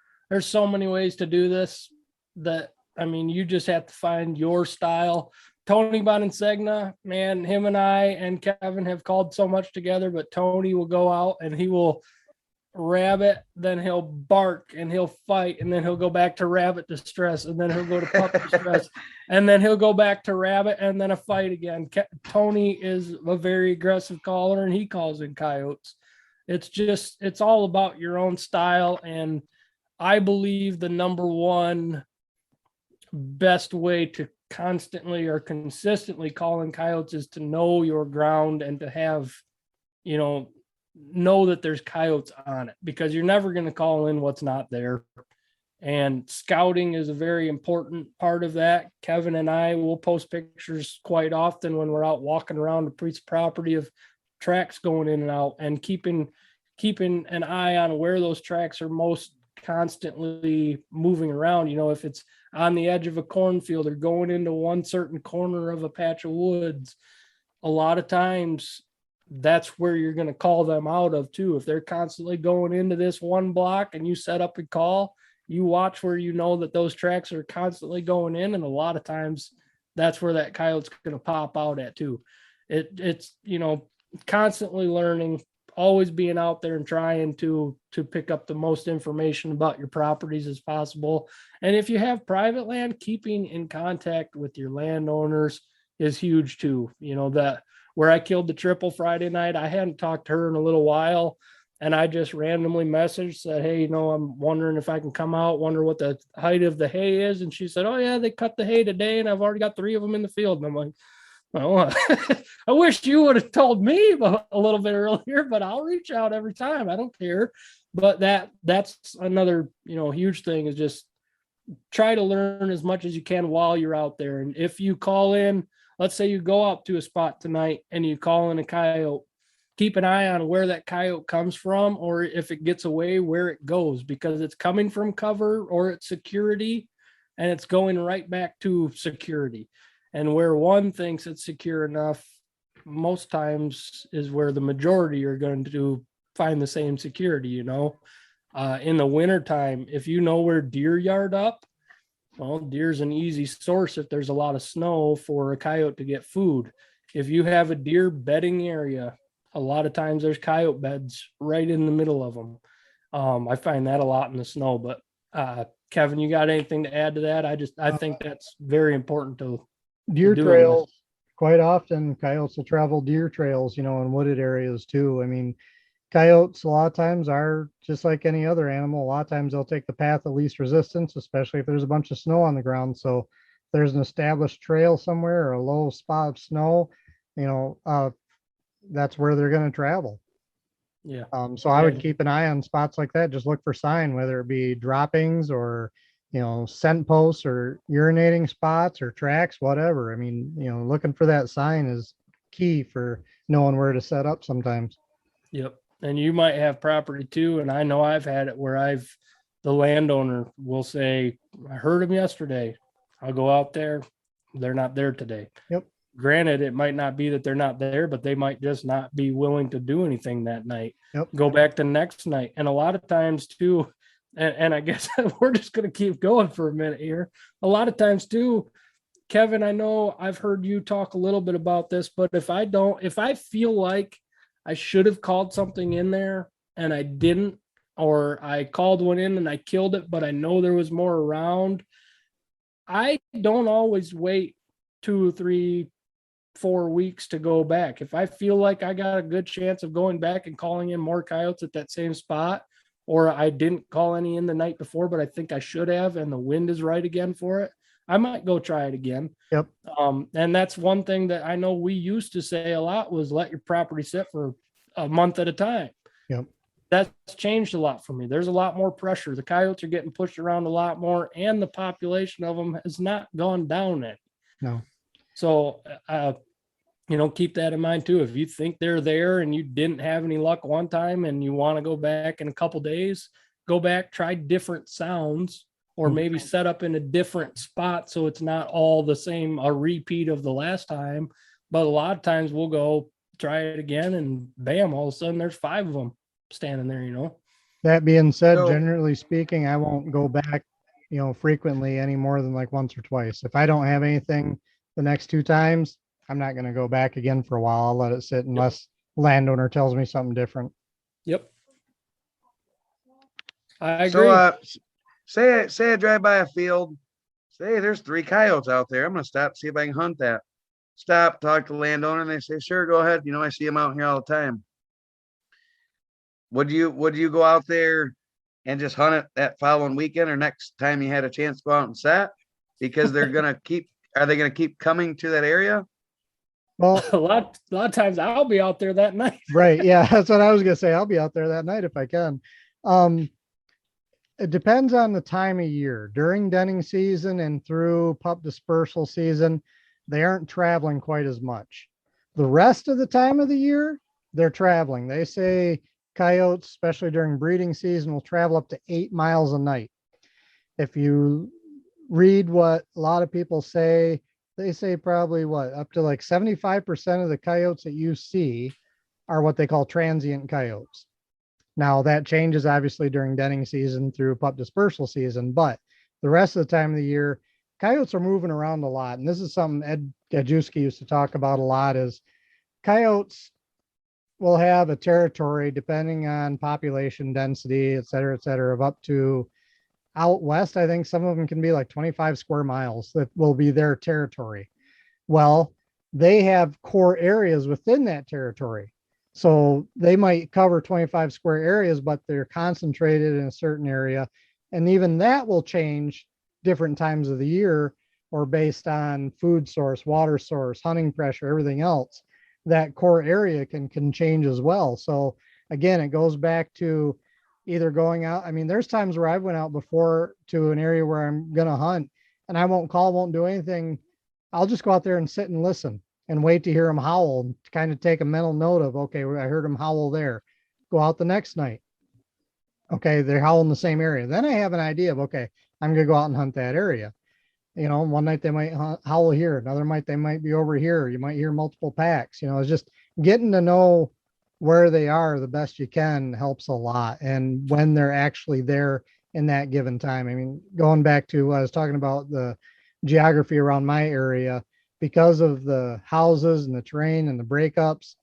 so many ways to do this that, you just have to find your style. Tony Bonensegna, man, him and I and Kevin have called so much together, but Tony will go out and he will rabbit, then he'll bark and he'll fight, and then he'll go back to rabbit distress, and then he'll go to pup distress, and then he'll go back to rabbit and then a fight again. Tony is a very aggressive caller and he calls in coyotes. It's all about your own style. And I believe the number one best way to constantly or consistently call in coyotes is to know your ground and to have, know that there's coyotes on it, because you're never going to call in what's not there. And scouting is a very important part of that. Kevin and I will post pictures quite often when we're out walking around the piece of property of tracks going in and out, and keeping an eye on where those tracks are most constantly moving around. If it's on the edge of a cornfield or going into one certain corner of a patch of woods, a lot of times that's where you're going to call them out of too. If they're constantly going into this one block and you set up a call, you watch where that those tracks are constantly going in. And a lot of times that's where that coyote's going to pop out at too. It's constantly learning, always being out there and trying to pick up the most information about your properties as possible. And if you have private land, keeping in contact with your landowners is huge too. That where I killed the triple Friday night, I hadn't talked to her in a little while, and I just randomly messaged, said, hey, I'm wondering if I can come out, wonder what the height of the hay is. And she said, oh yeah, they cut the hay today and I've already got 3 of them in the field. And I'm like, well, I wish you would have told me a little bit earlier, but I'll reach out every time. I don't care. But that's another, huge thing, is just try to learn as much as you can while you're out there. And if you call in, let's say you go up to a spot tonight and you call in a coyote, keep an eye on where that coyote comes from, or if it gets away, where it goes, because it's coming from cover or it's security and it's going right back to security. And where one thinks it's secure enough, most times is where the majority are going to find the same security. In the wintertime, if you know where deer yard up, well, deer's an easy source if there's a lot of snow for a coyote to get food. If you have a deer bedding area, a lot of times there's coyote beds right in the middle of them. I find that a lot in the snow. But Kevin, you got anything to add to that? I think that's very important to deer trails. Quite often coyotes will travel deer trails, in wooded areas too. Coyotes a lot of times are just like any other animal. A lot of times they'll take the path of least resistance, especially if there's a bunch of snow on the ground. So if there's an established trail somewhere or a low spot of snow, that's where they're going to travel. Yeah. So I would keep an eye on spots like that. Just look for sign, whether it be droppings or, scent posts or urinating spots or tracks, whatever. Looking for that sign is key for knowing where to set up sometimes. Yep. and you might have property too. And I know I've had it where the landowner will say, I heard them yesterday. I'll go out there. They're not there today. Yep. Granted, it might not be that they're not there, but they might just not be willing to do anything that night. Yep. Go back the next night. And a lot of times too, and I guess we're just going to keep going for a minute here. A lot of times too, Kevin, I know I've heard you talk a little bit about this, but if I feel like I should have called something in there and I didn't, or I called one in and I killed it, but I know there was more around, I don't always wait 2, 3, 4 weeks to go back. If I feel like I got a good chance of going back and calling in more coyotes at that same spot, or I didn't call any in the night before, but I think I should have, and the wind is right again for it, I might go try it again. Yep. And that's one thing that I know we used to say a lot was let your property sit for a month at a time. Yep. That's changed a lot for me. There's a lot more pressure. The coyotes are getting pushed around a lot more, and the population of them has not gone down any. No. So, keep that in mind too. If you think they're there and you didn't have any luck one time and you want to go back in a couple days, go back, try different sounds, or maybe set up in a different spot so it's not all the same, a repeat of the last time. But a lot of times we'll go try it again and bam, all of a sudden there's 5 of them standing there. That being said, So- generally speaking, I won't go back, frequently any more than like once or twice. If I don't have anything the next 2 times, I'm not going to go back again for a while. I'll let it sit unless landowner tells me something different. Yep. I agree. So, say I drive by a field, say there's 3 coyotes out there. I'm gonna stop, see if I can hunt that. Stop, talk to the landowner, and they say, sure, go ahead. I see them out here all the time. Would you go out there and just hunt it that following weekend or next time you had a chance to go out and set? Because are they gonna keep coming to that area? Well, a lot of times I'll be out there that night. right. Yeah. That's what I was going to say. I'll be out there that night if I can. It depends on the time of year. During denning season and through pup dispersal season, they aren't traveling quite as much. The rest of the time of the year, they're traveling. They say coyotes, especially during breeding season, will travel up to 8 miles a night. If you read what a lot of people say, they say probably up to like 75% of the coyotes that you see are what they call transient coyotes. Now that changes obviously during denning season through pup dispersal season, but the rest of the time of the year, coyotes are moving around a lot. And this is something Ed Gajewski used to talk about a lot, is coyotes will have a territory depending on population density, et cetera, of up to out west. I think some of them can be like 25 square miles that will be their territory. Well, they have core areas within that territory. So they might cover 25 square areas, but they're concentrated in a certain area. And even that will change different times of the year or based on food source, water source, hunting pressure, everything else. That core area can change as well. So again, it goes back to either going out. I mean, there's times where I went out before to an area where I'm going to hunt and I won't call, won't do anything. I'll just go out there and sit and listen and wait to hear them howl and kind of take a mental note of, okay, I heard them howl there. Go out the next night. Okay, they're howling the same area. Then I have an idea of, okay, I'm going to go out and hunt that area. One night they might howl here. Another night they might be over here. You might hear multiple packs. It's just getting to know where they are the best you can helps a lot. And when they're actually there in that given time. I mean, going back to what I was talking about, the geography around my area, because of the houses and the terrain and the breakups,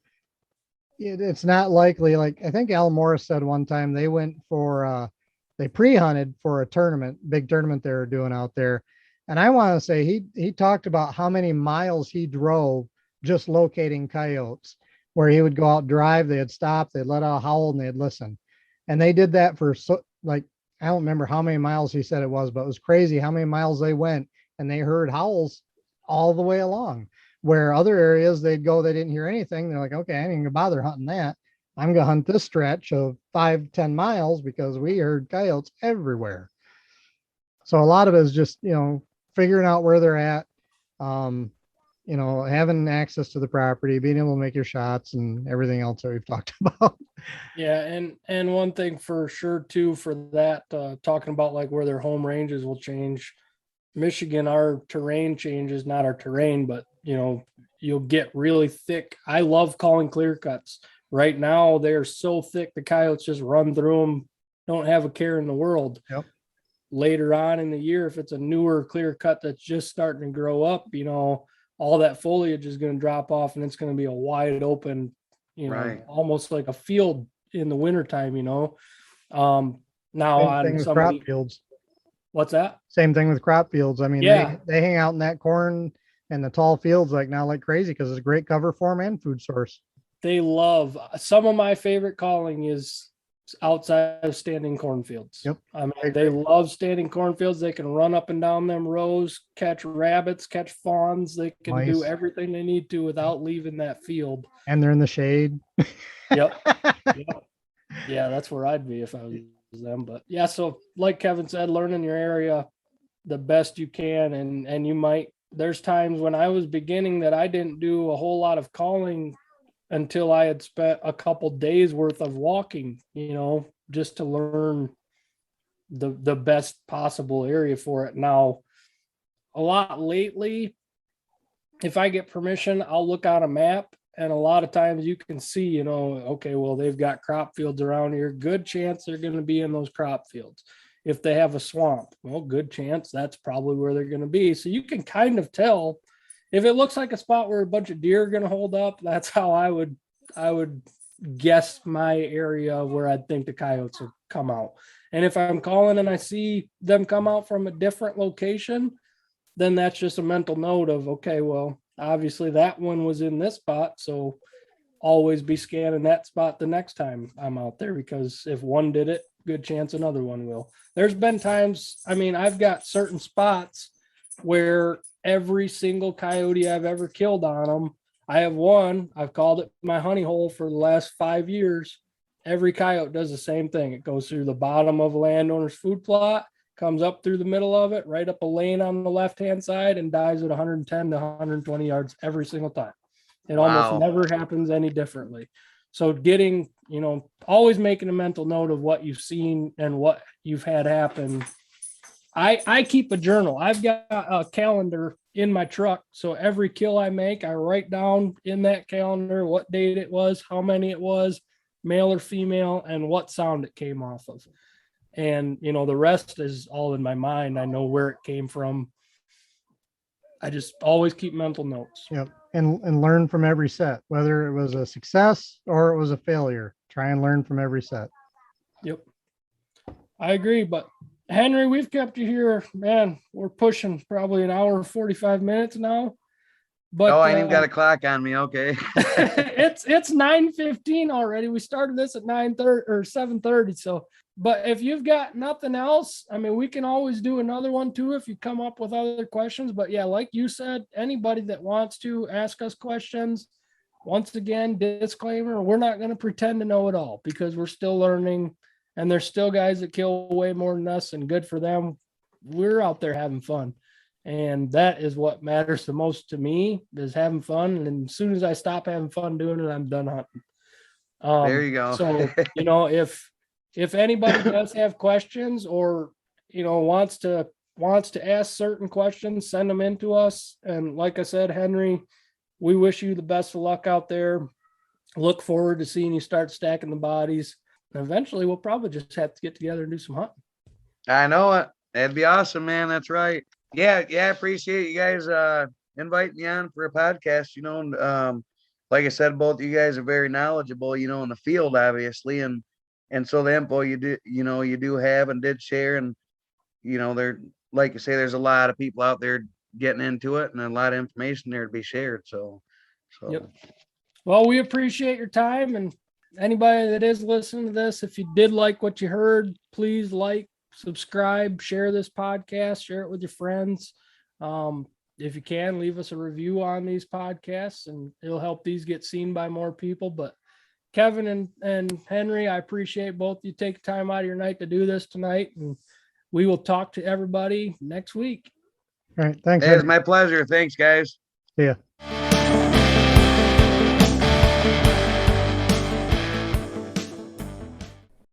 it's not likely. Like I think Al Morris said one time, they went for, they pre-hunted for a tournament, big tournament they were doing out there. And I want to say he talked about how many miles he drove just locating coyotes, where he would go out, drive, they'd stop, they'd let out a howl and they'd listen. And they did that for I don't remember how many miles he said it was, but it was crazy how many miles they went and they heard howls all the way along, where other areas they'd go, they didn't hear anything. They're like, okay, I ain't gonna bother hunting that. I'm gonna hunt this stretch of 5-10 miles because we heard coyotes everywhere. So a lot of it is just, figuring out where they're at. having access to the property, being able to make your shots and everything else that we've talked about. Yeah, and one thing for sure too for that, talking about like where their home ranges will change. Michigan, our terrain changes, not our terrain, but you'll get really thick. I love calling clear cuts. Right now, they're so thick, the coyotes just run through them, don't have a care in the world. Yep. Later on in the year, if it's a newer clear cut that's just starting to grow up, all that foliage is going to drop off and it's going to be a wide open, Right. almost like a field in the wintertime, now Same on thing with some crop fields. What's that? Same thing with crop fields. I mean, Yeah. they hang out in that corn and the tall fields like crazy because it's a great cover for them and food source. They love some of my favorite calling is outside of standing cornfields. Yep. I mean, they love standing cornfields. They can run up and down them rows, catch rabbits, catch fawns. They can do Mice. everything they need to without leaving that field. And they're in the shade. Yep. Yep. Yeah, that's where I'd be if I was them. But yeah, so like Kevin said, learning your area the best you can. And there's times when I was beginning that I didn't do a whole lot of calling until I had spent a couple days worth of walking, just to learn the best possible area for it. Now, a lot lately, if I get permission, I'll look on a map, and a lot of times you can see, okay, well, they've got crop fields around here. Good chance they're going to be in those crop fields. If they have a swamp, well, good chance that's probably where they're going to be. So you can kind of tell. If it looks like a spot where a bunch of deer are going to hold up, that's how I would guess my area where I think the coyotes will come out. And if I'm calling and I see them come out from a different location, then that's just a mental note of, okay, well, obviously that one was in this spot. So always be scanning that spot the next time I'm out there, because if one did it, good chance another one will. There's been times, I've got certain spots where every single coyote I've ever killed on them, I have one, I've called it my honey hole for the last 5 years. Every coyote does the same thing. It goes through the bottom of a landowner's food plot, comes up through the middle of it, right up a lane on the left-hand side, and dies at 110 to 120 yards every single time. It almost never happens any differently. So getting, always making a mental note of what you've seen and what you've had happen. I keep a journal. I've got a calendar in my truck. So every kill I make, I write down in that calendar what date it was, how many it was, male or female, and what sound it came off of. And, the rest is all in my mind. I know where it came from. I just always keep mental notes. Yep. And learn from every set, whether it was a success or it was a failure. Try and learn from every set. Yep. I agree. But Henry, we've kept you here, man. We're pushing probably an hour and 45 minutes now. But I ain't even got a clock on me. Okay. it's 9:15 already. We started this at 9:30 or 7:30. So, but if you've got nothing else, we can always do another one too if you come up with other questions. But yeah, like you said, anybody that wants to ask us questions, once again, disclaimer, we're not going to pretend to know it all, because we're still learning, and there's still guys that kill way more than us, and good for them. We're out there having fun. And that is what matters the most to me, is having fun. And as soon as I stop having fun doing it, I'm done hunting. There you go. So, if anybody does have questions or, wants to ask certain questions, send them in to us. And like I said, Henry, we wish you the best of luck out there. Look forward to seeing you start stacking the bodies. And eventually we'll probably just have to get together and do some hunting. I know it. That'd be awesome, man. That's right. Yeah. I appreciate you guys inviting me on for a podcast. Like I said, both of you guys are very knowledgeable, in the field, obviously, and so the info you do have and did share, and there, like you say, there's a lot of people out there getting into it, and a lot of information there to be shared. So Yep. Well, we appreciate your time, and anybody that is listening to this, if you did like what you heard, please subscribe, share this podcast, share it with your friends. If you can, leave us a review on these podcasts, and it'll help these get seen by more people. But Kevin and Henry, I appreciate both you take time out of your night to do this tonight, and we will talk to everybody next week. All right. Thanks. It's my pleasure. Thanks, guys. See ya.